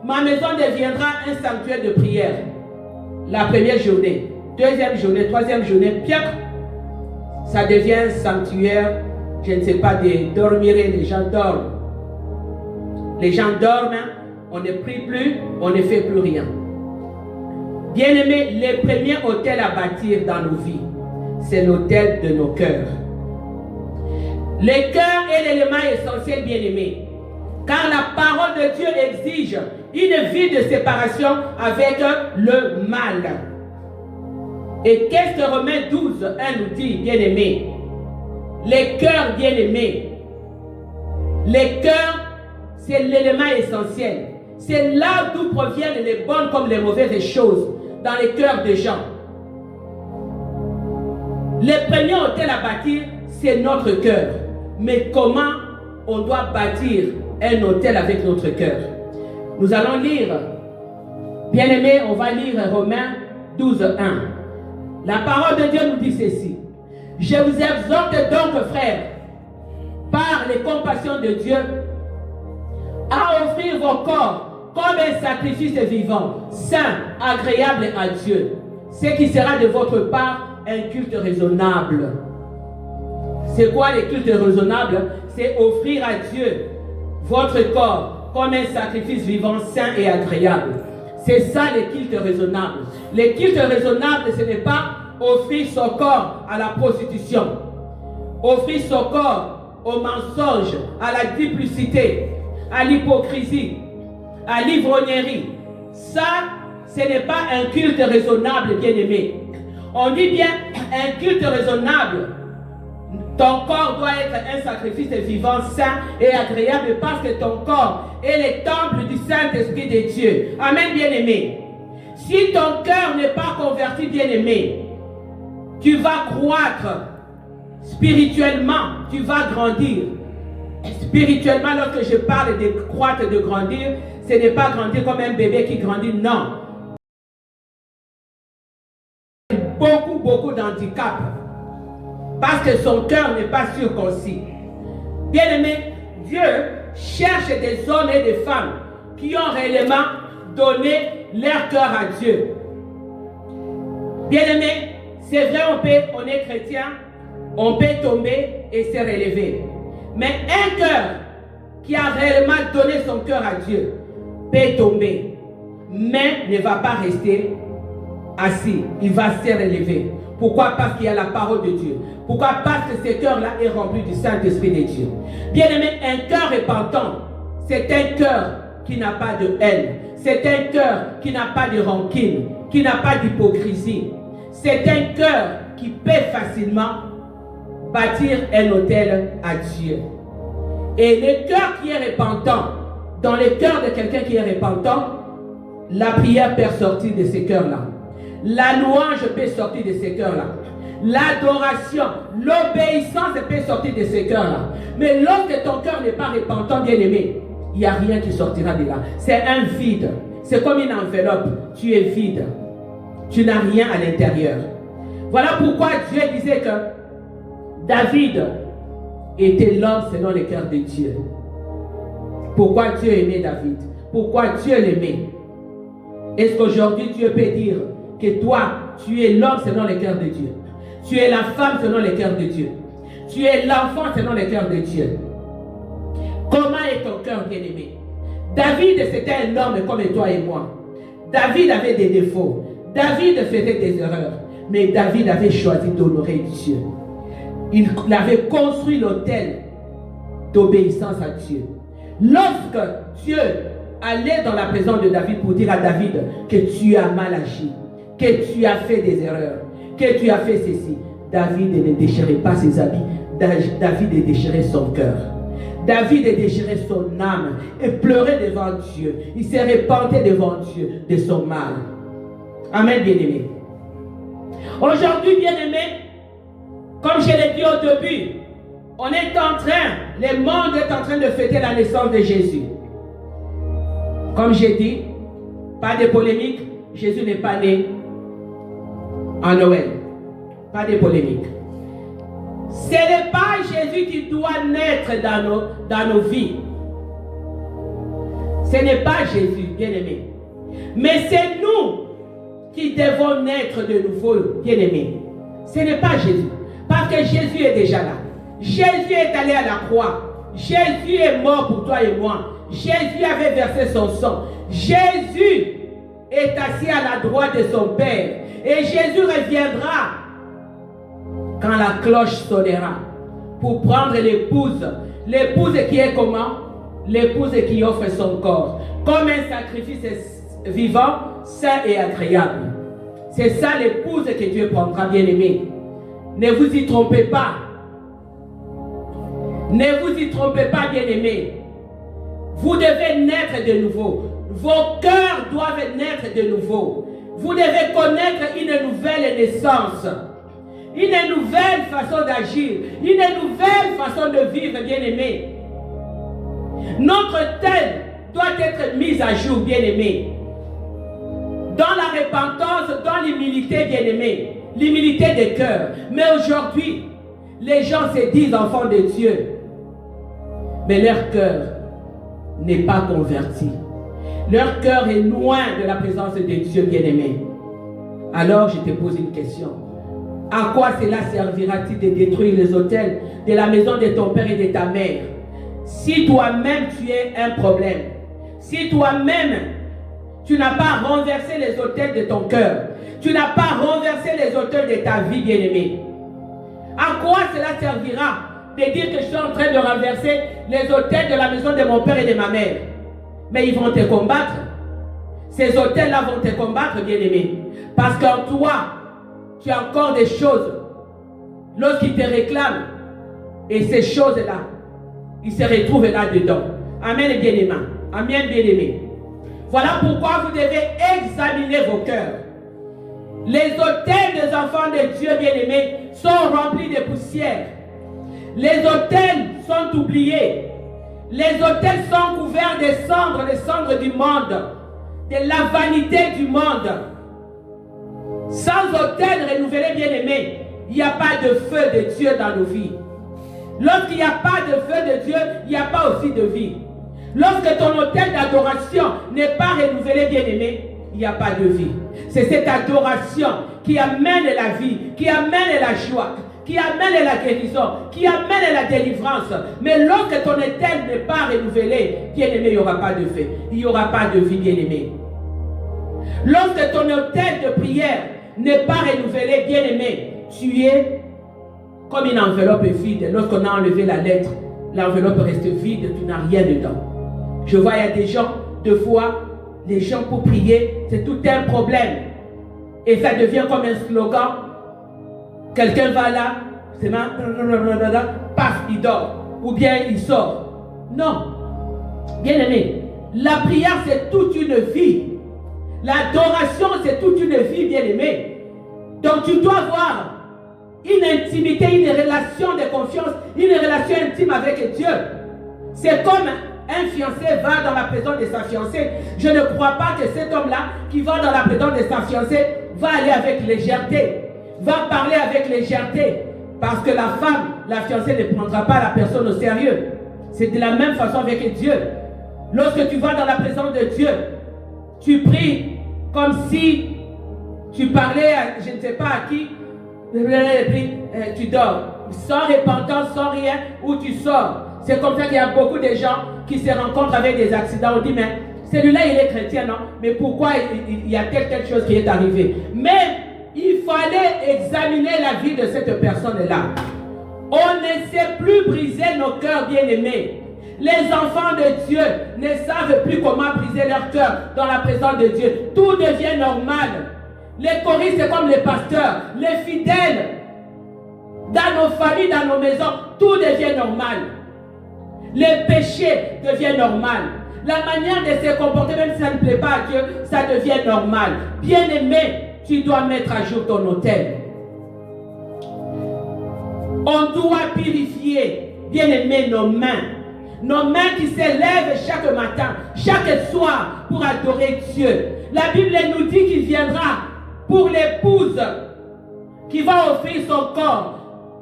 ma maison deviendra un sanctuaire de prière. La première journée, deuxième journée, troisième journée, bien, ça devient un sanctuaire, je ne sais pas, de dormir, les gens dorment. Les gens dorment, on ne prie plus, on ne fait plus rien. Bien-aimés, le premier hôtel à bâtir dans nos vies, c'est l'hôtel de nos cœurs. Le cœur est l'élément essentiel, bien-aimés, car la parole de Dieu exige une vie de séparation avec le mal. Et qu'est-ce que Romains 12, 1 nous dit, bien-aimés? Les cœurs, bien-aimés, les cœurs, c'est l'élément essentiel. C'est là d'où proviennent les bonnes comme les mauvaises choses dans les cœurs des gens. Le premier hôtel à bâtir, c'est notre cœur. Mais comment on doit bâtir un hôtel avec notre cœur? Nous allons lire, bien-aimés, on va lire Romains 12, 1. La parole de Dieu nous dit ceci. Je vous exhorte donc, frères, par les compassions de Dieu, à offrir vos corps comme un sacrifice vivant, saint, agréable à Dieu, ce qui sera de votre part un culte raisonnable. C'est quoi le culte raisonnable? C'est offrir à Dieu votre corps comme un sacrifice vivant, saint et agréable. C'est ça le culte raisonnable. Le culte raisonnable, ce n'est pas offrir son corps à la prostitution, offrir son corps au mensonge, à la duplicité, à l'hypocrisie, à l'ivrognerie. Ça, ce n'est pas un culte raisonnable, bien-aimé. On dit bien un culte raisonnable. Ton corps doit être un sacrifice vivant, saint et agréable parce que ton corps est le temple du Saint-Esprit de Dieu. Amen, bien-aimé. Si ton cœur n'est pas converti, bien-aimé, tu vas croître spirituellement, tu vas grandir. Spirituellement, lorsque je parle de croître, de grandir, ce n'est pas grandir comme un bébé qui grandit, non. Beaucoup d'handicap parce que son cœur n'est pas circoncis. Bien-aimé, Dieu cherche des hommes et des femmes qui ont réellement donné leur cœur à Dieu. Bien-aimé, c'est vrai, on est chrétien, on peut tomber et se relever. Mais un cœur qui a réellement donné son cœur à Dieu peut tomber, mais ne va pas rester assis, il va se relever. Pourquoi? Parce qu'il y a la parole de Dieu. Pourquoi? Parce que ce cœur-là est rempli du Saint-Esprit de Dieu. Bien-aimé, un cœur repentant, c'est un cœur qui n'a pas de haine. C'est un cœur qui n'a pas de rancune, qui n'a pas d'hypocrisie. C'est un cœur qui peut facilement bâtir un autel à Dieu. Et le cœur qui est repentant, dans le cœur de quelqu'un qui est repentant, la prière peut sortir de ce cœur-là. La louange peut sortir de ce cœur-là. L'adoration, l'obéissance peut sortir de ce cœur-là. Mais lorsque ton cœur n'est pas repentant, bien-aimé, il n'y a rien qui sortira de là. C'est un vide. C'est comme une enveloppe. Tu es vide. Tu n'as rien à l'intérieur. Voilà pourquoi Dieu disait que David était l'homme selon le cœur de Dieu. Pourquoi Dieu aimait David? Pourquoi Dieu l'aimait? Est-ce qu'aujourd'hui Dieu peut dire que toi, tu es l'homme selon le cœur de Dieu? Tu es la femme selon le cœur de Dieu? Tu es l'enfant selon le cœur de Dieu? Comment est ton cœur bien-aimé? David, c'était un homme comme toi et moi. David avait des défauts. David faisait des erreurs. Mais David avait choisi d'honorer Dieu. Il avait construit l'autel d'obéissance à Dieu. Lorsque Dieu allait dans la présence de David pour dire à David que tu as mal agi, que tu as fait des erreurs, que tu as fait ceci, David ne déchirait pas ses habits. David déchirait son cœur. David déchirait son âme et pleurait devant Dieu. Il s'est repenté devant Dieu de son mal. Amen, bien-aimé. Aujourd'hui, bien-aimé, comme je l'ai dit au début, on est en train, le monde est en train de fêter la naissance de Jésus. Comme j'ai dit, pas de polémique, Jésus n'est pas né en Noël. Pas de polémique. Ce n'est pas Jésus qui doit naître dans nos vies. Ce n'est pas Jésus, bien-aimé. Mais c'est nous qui devons naître de nouveau, bien-aimé. Ce n'est pas Jésus. Parce que Jésus est déjà là. Jésus est allé à la croix. Jésus est mort pour toi et moi. Jésus avait versé son sang. Jésus est assis à la droite de son Père. Et Jésus reviendra quand la cloche sonnera pour prendre l'épouse. L'épouse qui est comment? L'épouse qui offre son corps comme un sacrifice vivant, saint et agréable. C'est ça l'épouse que Dieu prendra, bien-aimé. Ne vous y trompez pas. Ne vous y trompez pas, bien-aimés. Vous devez naître de nouveau. Vos cœurs doivent naître de nouveau. Vous devez connaître une nouvelle naissance. Une nouvelle façon d'agir. Une nouvelle façon de vivre, bien-aimés. Notre tête doit être mise à jour, bien-aimés. Dans la repentance, dans l'humilité, bien-aimés. L'humilité des cœurs. Mais aujourd'hui, les gens se disent enfants de Dieu. Mais leur cœur n'est pas converti. Leur cœur est loin de la présence de Dieu, bien-aimé. Alors je te pose une question. À quoi cela servira-t-il de détruire les autels de la maison de ton père et de ta mère? Si toi-même tu es un problème, si toi-même tu n'as pas renversé les autels de ton cœur, tu n'as pas renversé les autels de ta vie, bien-aimé, à quoi cela servira de dire que je suis en train de renverser les autels de la maison de mon père et de ma mère? Mais ils vont te combattre. Ces autels-là vont te combattre, bien-aimé. Parce qu'en toi, tu as encore des choses. Lorsqu'ils te réclament, et ces choses-là, ils se retrouvent là-dedans. Amen, bien-aimé. Amen, bien-aimé. Voilà pourquoi vous devez examiner vos cœurs. Les autels des enfants de Dieu, bien-aimés, sont remplis de poussière. Les autels sont oubliés. Les autels sont couverts des cendres du monde, de la vanité du monde. Sans autel renouvelé, bien-aimé, il n'y a pas de feu de Dieu dans nos vies. Lorsqu'il n'y a pas de feu de Dieu, il n'y a pas aussi de vie. Lorsque ton autel d'adoration n'est pas renouvelé, bien-aimé, il n'y a pas de vie. C'est cette adoration qui amène la vie, qui amène la joie, qui amène la guérison, qui amène la délivrance. Mais lorsque ton autel n'est pas renouvelé, bien-aimé, il n'y aura pas de feu. Il n'y aura pas de vie, bien-aimé. Lorsque ton autel de prière n'est pas renouvelé, bien-aimé, tu es comme une enveloppe vide. Lorsqu'on a enlevé la lettre, l'enveloppe reste vide, tu n'as rien dedans. Je vois, il y a des gens, deux fois, les gens pour prier, c'est tout un problème. Et ça devient comme un slogan. Quelqu'un va là, c'est paf, il dort. Ou bien il sort. Non. Bien aimé, la prière c'est toute une vie. L'adoration c'est toute une vie, bien aimé. Donc tu dois avoir une intimité, une relation de confiance, une relation intime avec Dieu. C'est comme un fiancé va dans la présence de sa fiancée. Je ne crois pas que cet homme-là qui va dans la présence de sa fiancée va aller avec légèreté, va parler avec légèreté. Parce que la femme, la fiancée ne prendra pas la personne au sérieux. C'est de la même façon avec Dieu. Lorsque tu vas dans la présence de Dieu, tu pries comme si tu parlais à je ne sais pas à qui, tu dors. Sans repentance, sans rien, ou tu sors. C'est comme ça qu'il y a beaucoup de gens qui se rencontrent avec des accidents. On dit, mais celui-là, il est chrétien, non? Mais pourquoi il y a telle chose qui est arrivée? Mais il fallait examiner la vie de cette personne-là. On ne sait plus briser nos cœurs bien-aimés. Les enfants de Dieu ne savent plus comment briser leur cœur dans la présence de Dieu. Tout devient normal. Les choristes, c'est comme les pasteurs, les fidèles. Dans nos familles, dans nos maisons, tout devient normal. Les péchés deviennent normal. La manière de se comporter, même si ça ne plaît pas à Dieu, ça devient normal. Bien-aimé, tu dois mettre à jour ton autel. On doit purifier, bien-aimé, nos mains. Nos mains qui s'élèvent chaque matin, chaque soir pour adorer Dieu. La Bible nous dit qu'il viendra pour l'épouse qui va offrir son corps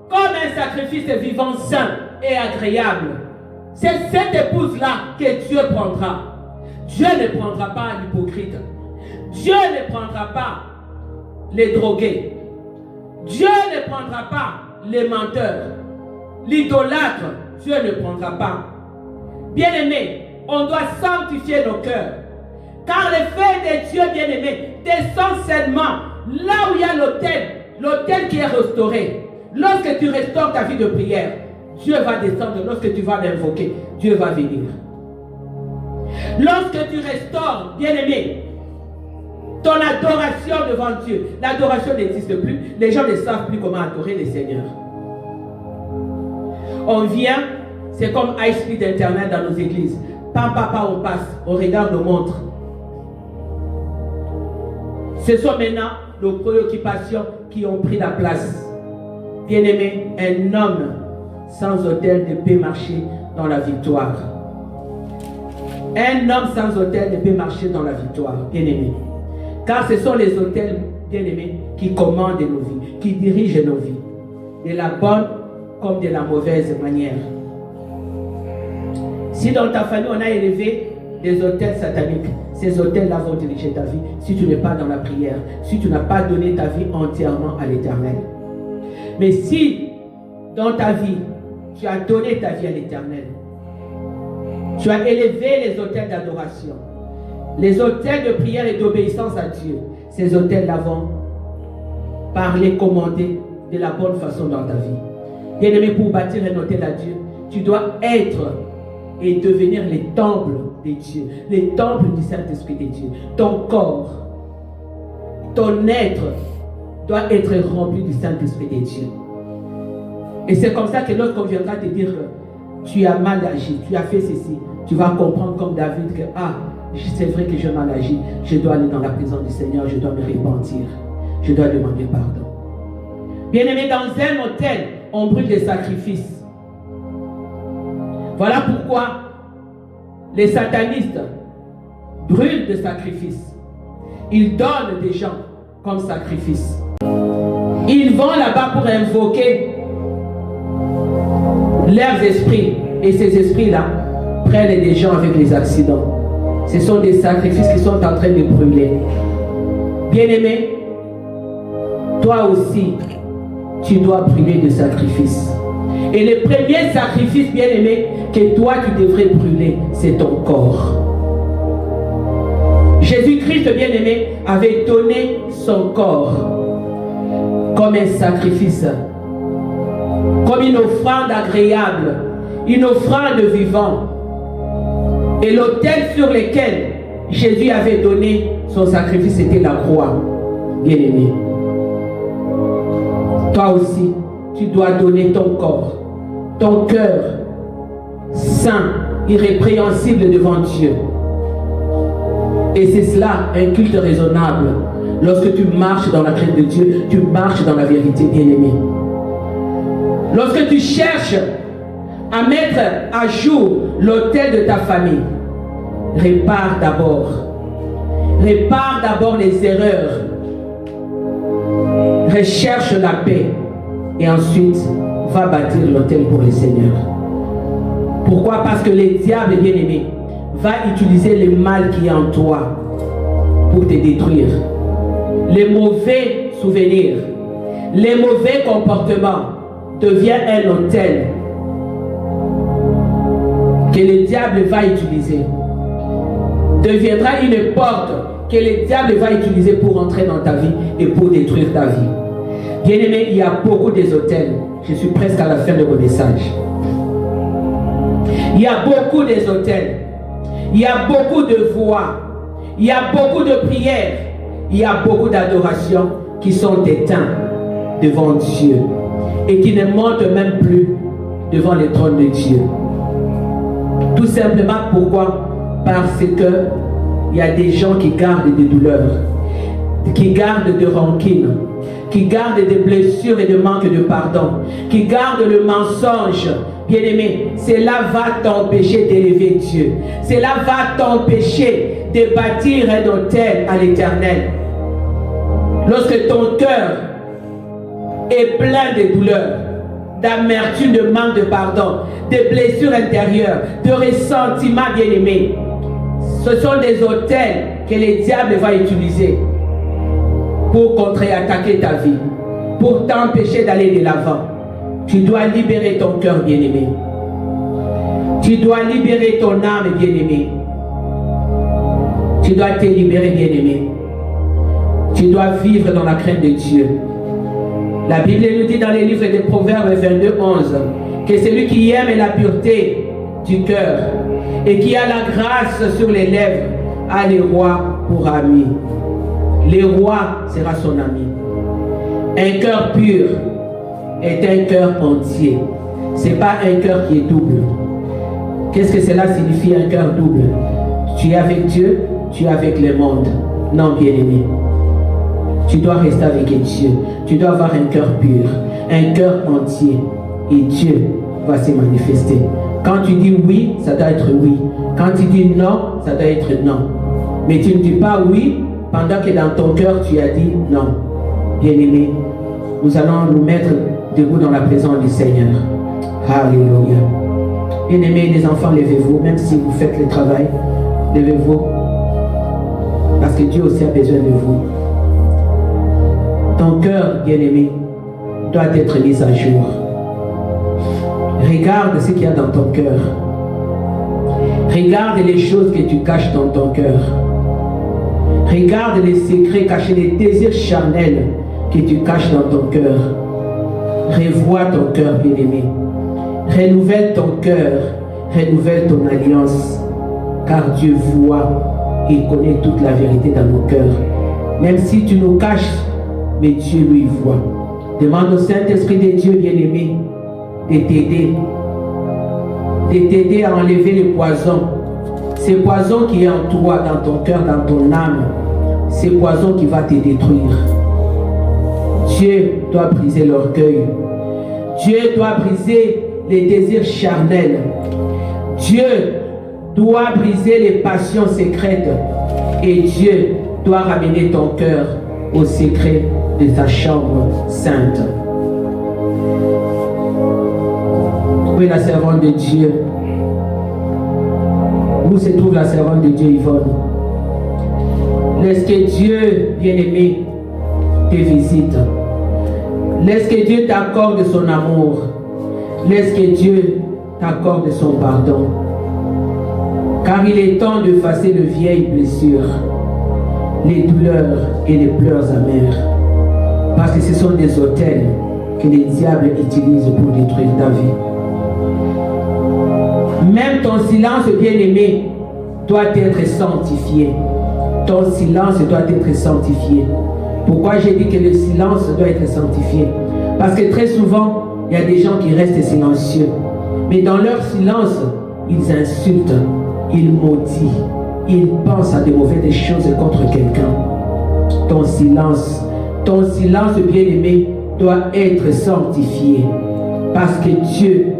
comme un sacrifice vivant, saint et agréable. C'est cette épouse-là que Dieu prendra. Dieu ne prendra pas l'hypocrite. Dieu ne prendra pas les drogués. Dieu ne prendra pas les menteurs. L'idolâtre, Dieu ne prendra pas. Bien-aimé, on doit sanctifier nos cœurs. Car le feu de Dieu, bien-aimé, descend seulement là où il y a l'autel qui est restauré. Lorsque tu restaures ta vie de prière, Dieu va descendre. Lorsque tu vas l'invoquer, Dieu va venir. Lorsque tu restaures, bien-aimé, ton adoration devant Dieu, l'adoration n'existe plus. Les gens ne savent plus comment adorer le Seigneur. On vient, c'est comme high speed internet dans nos églises. Pam, papa, on passe, on regarde nos montres. Ce sont maintenant nos préoccupations qui ont pris la place. Bien-aimé, un homme sans autel ne peut marcher dans la victoire. Un homme sans autel ne peut marcher dans la victoire, bien-aimé. Car ce sont les autels, bien-aimés, qui commandent nos vies, qui dirigent nos vies. De la bonne comme de la mauvaise manière. Si dans ta famille on a élevé des autels sataniques, ces autels-là vont diriger ta vie si tu n'es pas dans la prière, si tu n'as pas donné ta vie entièrement à l'Éternel. Mais si dans ta vie, tu as donné ta vie à l'Éternel, tu as élevé les autels d'adoration, les autels de prière et d'obéissance à Dieu, ces autels-là vont parler, commander de la bonne façon dans ta vie. Bien-aimé, pour bâtir un autel à Dieu, tu dois être et devenir les temples de Dieu, les temples du Saint-Esprit de Dieu. Ton corps, ton être doit être rempli du Saint-Esprit de Dieu. Et c'est comme ça que lorsqu'on viendra te dire que tu as mal agi, tu as fait ceci, tu vas comprendre comme David que c'est vrai que j'ai mal agi, je dois aller dans la présence du Seigneur, je dois me repentir, je dois demander pardon. Bien-aimé, dans un autel, on brûle des sacrifices. Voilà pourquoi les satanistes brûlent des sacrifices. Ils donnent des gens comme sacrifice. Ils vont là-bas pour invoquer leurs esprits. Et ces esprits-là prennent des gens avec les accidents. Ce sont des sacrifices qui sont en train de brûler. Bien-aimé, toi aussi, tu dois brûler de sacrifices. Et le premier sacrifice, bien-aimé, que toi tu devrais brûler, c'est ton corps. Jésus-Christ, bien-aimé, avait donné son corps comme un sacrifice, comme une offrande agréable, une offrande vivante. Et l'autel sur lequel Jésus avait donné son sacrifice, c'était la croix, bien-aimé. Toi aussi, tu dois donner ton corps, ton cœur, saint, irrépréhensible devant Dieu. Et c'est cela, un culte raisonnable. Lorsque tu marches dans la crainte de Dieu, tu marches dans la vérité, bien-aimé. Lorsque tu cherches à mettre à jour l'autel de ta famille, répare d'abord. Répare d'abord les erreurs. Recherche la paix. Et ensuite, va bâtir l'autel pour le Seigneur. Pourquoi? Parce que le diable, bien-aimé, va utiliser le mal qui est en toi pour te détruire. Les mauvais souvenirs, les mauvais comportements deviennent un autel que le diable va utiliser. Deviendra une porte que le diable va utiliser pour entrer dans ta vie et pour détruire ta vie. Bien-aimé, il y a beaucoup des hôtels. Je suis presque à la fin de mon message. Il y a beaucoup des hôtels. Il y a beaucoup de voix. Il y a beaucoup de prières. Il y a beaucoup d'adorations qui sont éteintes devant Dieu et qui ne montent même plus devant le trône de Dieu. Tout simplement pourquoi? Parce que il y a des gens qui gardent des douleurs, qui gardent des rancunes, qui gardent des blessures et des manques de pardon, qui gardent le mensonge. Bien-aimé, cela va t'empêcher d'élever Dieu. Cela va t'empêcher de bâtir un autel à l'Éternel. Lorsque ton cœur est plein de douleurs, d'amertume, de manque de pardon, de blessures intérieures, de ressentiments, bien-aimés, ce sont des autels que le diable va utiliser pour contre-attaquer ta vie, pour t'empêcher d'aller de l'avant. Tu dois libérer ton cœur, bien-aimé. Tu dois libérer ton âme, bien-aimé. Tu dois te libérer, bien-aimé. Tu dois vivre dans la crainte de Dieu. La Bible nous dit dans les livres des Proverbes 22, 11 que celui qui aime la pureté du cœur et qui a la grâce sur les lèvres a le roi pour ami. Le roi sera son ami. Un cœur pur est un cœur entier. Ce n'est pas un cœur qui est double. Qu'est-ce que cela signifie, un cœur double? Tu es avec Dieu, tu es avec le monde. Non, bien-aimé. Tu dois rester avec Dieu. Tu dois avoir un cœur pur, un cœur entier. Et Dieu va se manifester. Quand tu dis oui, ça doit être oui. Quand tu dis non, ça doit être non. Mais tu ne dis pas oui pendant que dans ton cœur tu as dit non. Bien-aimé, nous allons nous mettre debout dans la présence du Seigneur. Alléluia. Bien-aimés, les enfants, levez-vous. Même si vous faites le travail, levez-vous. Parce que Dieu aussi a besoin de vous. Ton cœur, bien-aimé, doit être mis à jour. Regarde ce qu'il y a dans ton cœur. Regarde les choses que tu caches dans ton cœur. Regarde les secrets cachés, les désirs charnels que tu caches dans ton cœur. Revois ton cœur, bien-aimé. Renouvelle ton cœur. Renouvelle ton alliance. Car Dieu voit et connaît toute la vérité dans nos cœurs. Même si tu nous caches, mais Dieu lui voit. Demande au Saint-Esprit de Dieu, bien-aimé, de t'aider à enlever le poison. Ce poison qui est en toi, dans ton cœur, dans ton âme, ce poison qui va te détruire. Dieu doit briser l'orgueil. Dieu doit briser les désirs charnels. Dieu doit briser les passions secrètes. Et Dieu doit ramener ton cœur au secret de sa chambre sainte. Où est la servante de Dieu? Où se trouve la servante de Dieu, Yvonne? Laisse que Dieu, bien-aimé, te visite. Laisse que Dieu t'accorde son amour. Laisse que Dieu t'accorde son pardon. Car il est temps de effacer les vieilles blessures, les douleurs et les pleurs amers. Parce que ce sont des autels que les diables utilisent pour détruire ta vie. Même ton silence, bien-aimé, doit être sanctifié. Ton silence doit être sanctifié. Pourquoi j'ai dit que le silence doit être sanctifié? Parce que très souvent, il y a des gens qui restent silencieux. Mais dans leur silence, ils insultent, ils maudissent, ils pensent à de mauvaises choses contre quelqu'un. Ton silence, bien-aimé, doit être sanctifié. Parce que Dieu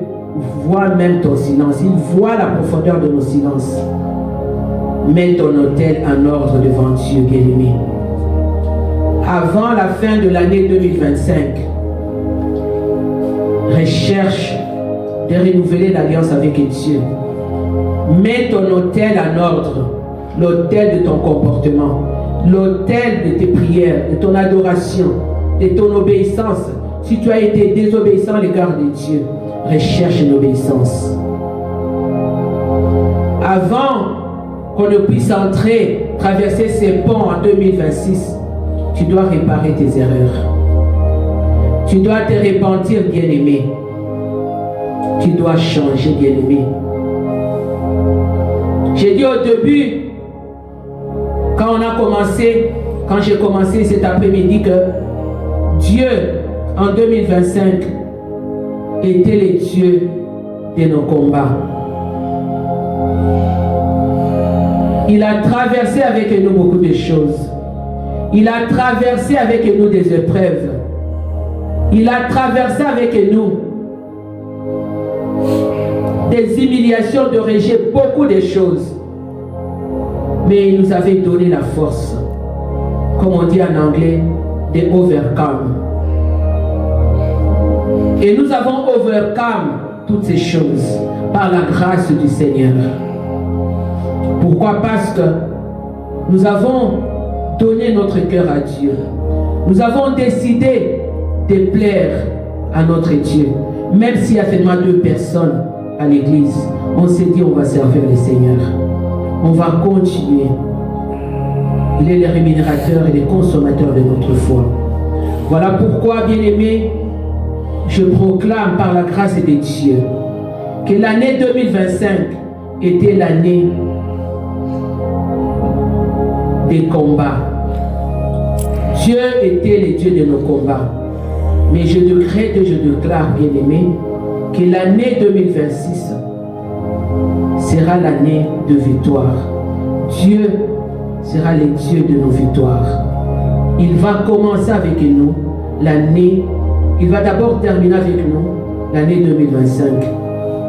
voit même ton silence. Il voit la profondeur de nos silences. Mets ton autel en ordre devant Dieu, bien-aimé. Avant la fin de l'année 2025, recherche de renouveler l'alliance avec Dieu. Mets ton autel en ordre, l'autel de ton comportement, l'autel de tes prières, de ton adoration, de ton obéissance. Si tu as été désobéissant à l'égard de Dieu, recherche l'obéissance. Avant qu'on ne puisse entrer, traverser ces ponts en 2026, tu dois réparer tes erreurs. Tu dois te repentir, bien-aimé. Tu dois changer, bien-aimé. J'ai dit au début, quand j'ai commencé cet après-midi, que Dieu, en 2025, était le Dieu de nos combats. Il a traversé avec nous beaucoup de choses. Il a traversé avec nous des épreuves. Il a traversé avec nous des humiliations, de rejet, beaucoup de choses. Mais il nous avait donné la force, comme on dit en anglais, de overcome. Et nous avons overcome toutes ces choses par la grâce du Seigneur. Pourquoi? Parce que nous avons donné notre cœur à Dieu. Nous avons décidé de plaire à notre Dieu. Même s'il y a seulement 2 personnes à l'église, on s'est dit on va servir le Seigneur. On va continuer. Il est le rémunérateur et le consommateur de notre foi. Voilà pourquoi, bien-aimés, je proclame par la grâce de Dieu que l'année 2025 était l'année des combats. Dieu était le Dieu de nos combats. Mais je décrète et je déclare, bien-aimé, que l'année 2026 sera l'année de victoire. Dieu sera le Dieu de nos victoires. Il va commencer avec nous l'année, il va d'abord terminer avec nous l'année 2025.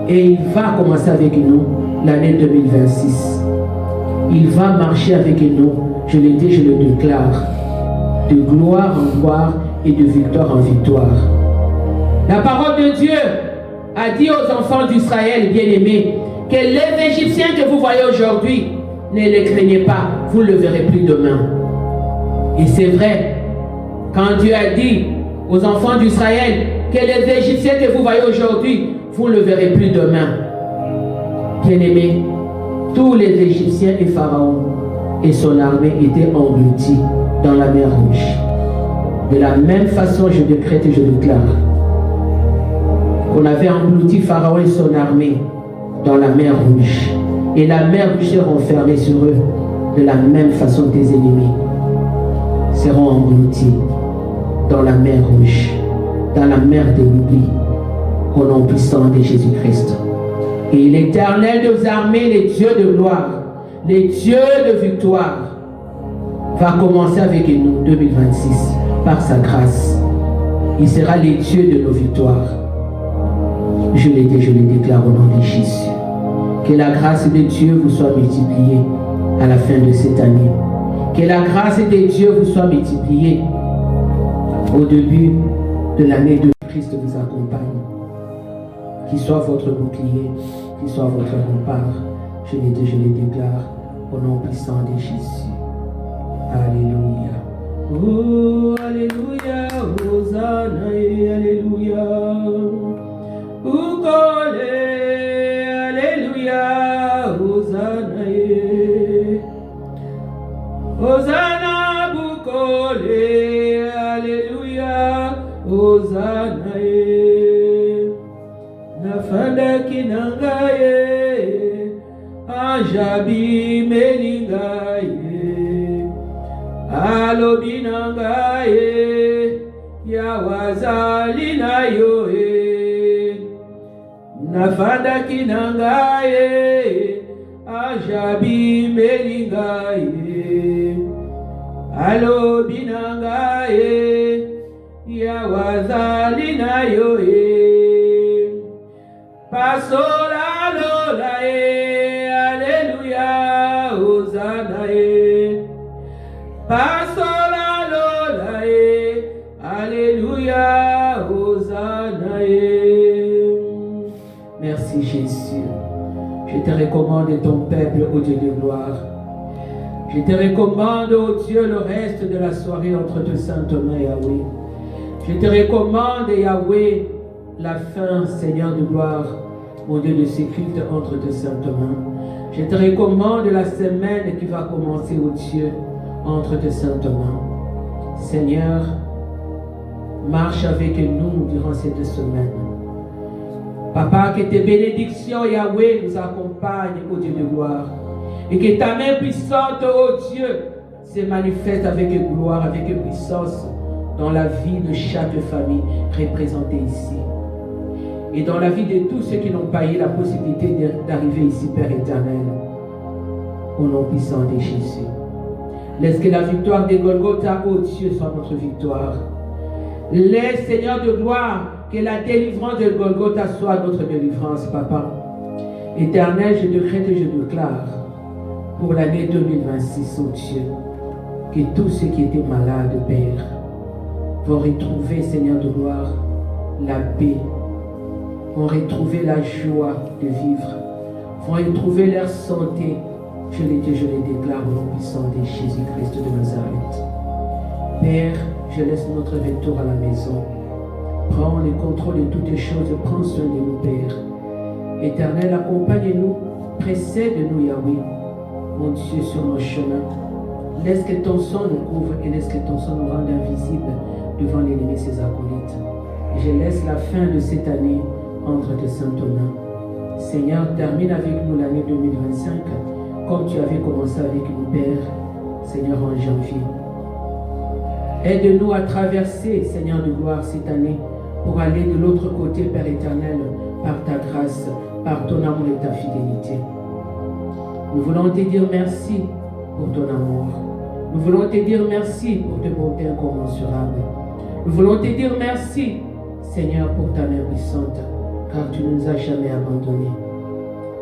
Et il va commencer avec nous l'année 2026. Il va marcher avec nous, je le dis, je le déclare, de gloire en gloire et de victoire en victoire. La parole de Dieu a dit aux enfants d'Israël, bien-aimés, que les Égyptiens que vous voyez aujourd'hui, ne les craignez pas, vous ne le verrez plus demain. Et c'est vrai, quand Dieu a dit aux enfants d'Israël que les Égyptiens que vous voyez aujourd'hui, vous ne le verrez plus demain. Bien-aimés, tous les Égyptiens et Pharaon et son armée étaient engloutis dans la mer Rouge. De la même façon, je décrète et je déclare qu'on avait englouti Pharaon et son armée dans la mer Rouge. Et la mer Rouge sera enfermée sur eux. De la même façon, tes ennemis seront engloutis dans la mer Rouge, dans la mer de l'oubli, au nom puissant de Jésus-Christ. Et l'Éternel des armées, le Dieu de gloire, le Dieu de victoire, va commencer avec nous 2026 par sa grâce Il sera le Dieu de nos victoires. Je l'ai dit, je le déclare au nom de Jésus. Que la grâce de Dieu vous soit multipliée à la fin de cette année. Que la grâce de Dieu vous soit multipliée au début de l'année de Christ vous accompagne. Qu'il soit votre bouclier, qu'il soit votre rempart. Je l'ai dit, je le déclare au nom puissant de Jésus. Alléluia. Oh, alléluia, Hosanna, alléluia. Ukole, alléluia, Hosanna. Hosanna, Bukole, alléluia, Hosanna. Nafanda kinangaye, Anjabi melingaye, alobi nangaye, yawazali na yoe. Nafanda kinangaye, Anjabi melingaye, alobi nangaye, yawazali na yoe. Pasola lola alléluia, Hosanna Pasola lola alléluia, Hosanna. Merci Jésus. Je te recommande ton peuple, ô Dieu de gloire. Je te recommande, ô Dieu, le reste de la soirée entre tes saintes mains, Yahweh. Je te recommande, Yahweh, la fin, Seigneur de gloire, mon Dieu, de ces cultes entre tes saintes mains. Je te recommande la semaine qui va commencer, ô Dieu, entre tes saintes mains. Seigneur, marche avec nous durant cette semaine. Papa, que tes bénédictions, Yahweh, nous accompagnent, ô Dieu de gloire. Et que ta main puissante, ô Dieu, se manifeste avec gloire, avec puissance dans la vie de chaque famille représentée ici. Et dans la vie de tous ceux qui n'ont pas eu la possibilité d'arriver ici, Père éternel, au nom puissant de Jésus. Laisse que la victoire de Golgotha, ô Dieu, soit notre victoire. Laisse, Seigneur de gloire, que la délivrance de Golgotha soit notre délivrance, Papa. Éternel, je décrète et je déclare pour l'année 2026, ô Dieu, que tous ceux qui étaient malades, Père, vont retrouver, Seigneur de gloire, la paix, vont retrouver la joie de vivre, vont retrouver leur santé. Je le déclare au nom puissant de Jésus-Christ de Nazareth. Père, je laisse notre retour à la maison. Prends le contrôle de toutes les choses, prends soin de nous, Père. Éternel, accompagne-nous, précède-nous, Yahweh, mon Dieu, sur nos chemins. Laisse que ton sang nous couvre et laisse que ton sang nous rende invisibles devant l'ennemi et ses acolytes. Et je laisse la fin de cette année entre tes saintes mains. Seigneur, termine avec nous l'année 2025 comme tu avais commencé avec nous, Père, Seigneur, en janvier. Aide-nous à traverser, Seigneur de gloire, cette année pour aller de l'autre côté, Père éternel, par ta grâce, par ton amour et ta fidélité. Nous voulons te dire merci pour ton amour. Nous voulons te dire merci pour tes bontés incommensurables. Nous voulons te dire merci, Seigneur, pour ta main puissante, car tu ne nous as jamais abandonnés.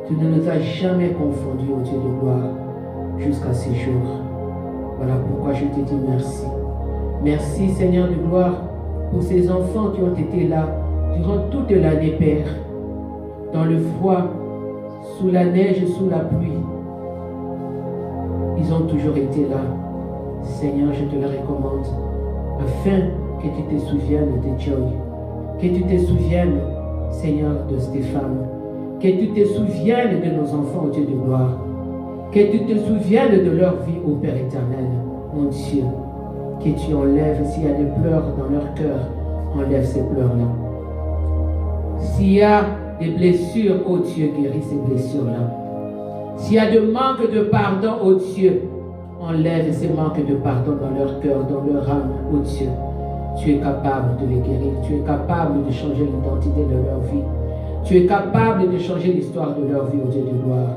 Tu ne nous as jamais confondus, ô Dieu de gloire, jusqu'à ces jours. Voilà pourquoi je te dis merci. Merci, Seigneur de gloire, pour ces enfants qui ont été là durant toute l'année, Père, dans le froid, sous la neige, sous la pluie. Ils ont toujours été là. Seigneur, je te le recommande, afin que tu te souviennes de Joy, que tu te souviennes, Seigneur, de Stéphane, que tu te souviennes de nos enfants, ô Dieu de gloire, que tu te souviennes de leur vie, ô Père éternel, mon Dieu, que tu enlèves, s'il y a des pleurs dans leur cœur, enlève ces pleurs-là. S'il y a des blessures, ô Dieu, guéris ces blessures-là. S'il y a de manque de pardon, ô Dieu, enlève ces manques de pardon dans leur cœur, dans leur âme, ô Dieu. Tu es capable de les guérir. Tu es capable de changer l'identité de leur vie. Tu es capable de changer l'histoire de leur vie, ô Dieu de gloire.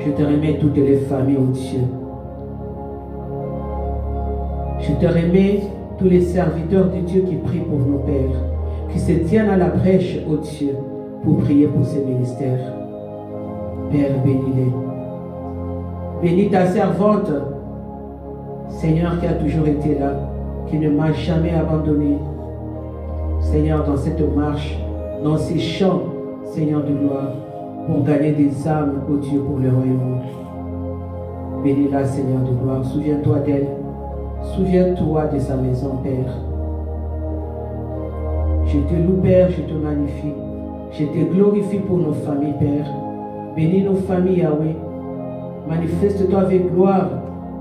Je te remets toutes les familles, ô Dieu. Je te remets tous les serviteurs de Dieu qui prient pour nos pères, qui se tiennent à la brèche, ô Dieu, pour prier pour ces ministères. Père, bénis-les. Bénis ta servante, Seigneur, qui a toujours été là, qui ne m'a jamais abandonné. Seigneur, dans cette marche, dans ces chants, Seigneur de gloire, pour gagner des âmes, ô Dieu, pour le royaume. Bénis-la, Seigneur de gloire. Souviens-toi d'elle. Souviens-toi de sa maison, Père. Je te loue, Père, je te magnifie. Je te glorifie pour nos familles, Père. Bénis nos familles, Yahweh. Manifeste-toi avec gloire.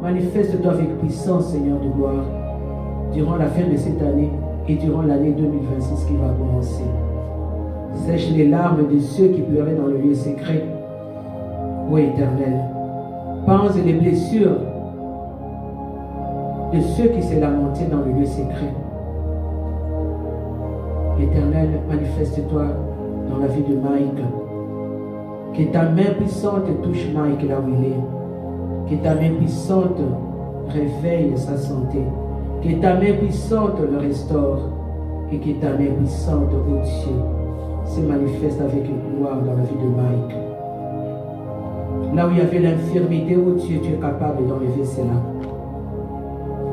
Manifeste-toi avec puissance, Seigneur de gloire, durant la fin de cette année et durant l'année 2026 qui va commencer. Sèche les larmes de ceux qui pleuraient dans le lieu secret, ô Éternel. Pense les blessures de ceux qui se lamentaient dans le lieu secret. Éternel, manifeste-toi dans la vie de Mike. Que ta main puissante touche Mike là où il est. Que ta main puissante réveille sa santé. Que ta main puissante le restaure. Et que ta main puissante, ô Dieu, se manifeste avec gloire dans la vie de Mike. Là où il y avait l'infirmité, ô Dieu, tu es capable d'enlever cela.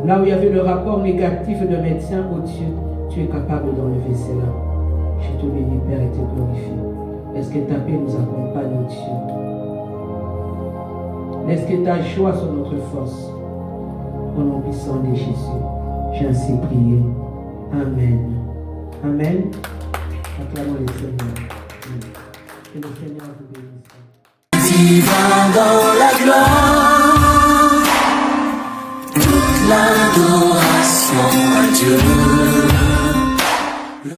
Là où il y avait le rapport négatif de médecin, ô Dieu, tu es capable d'enlever cela. Je te bénis, Père, et te glorifie. Laisse que ta paix nous accompagne, ô Dieu. Laisse que ta joie soit notre force. Au nom puissant de Jésus, j'ai ainsi prié. Amen. Amen. Acclamons le Seigneur. Que le Seigneur vous bénisse. Vivant dans la gloire, toute l'adoration à Dieu.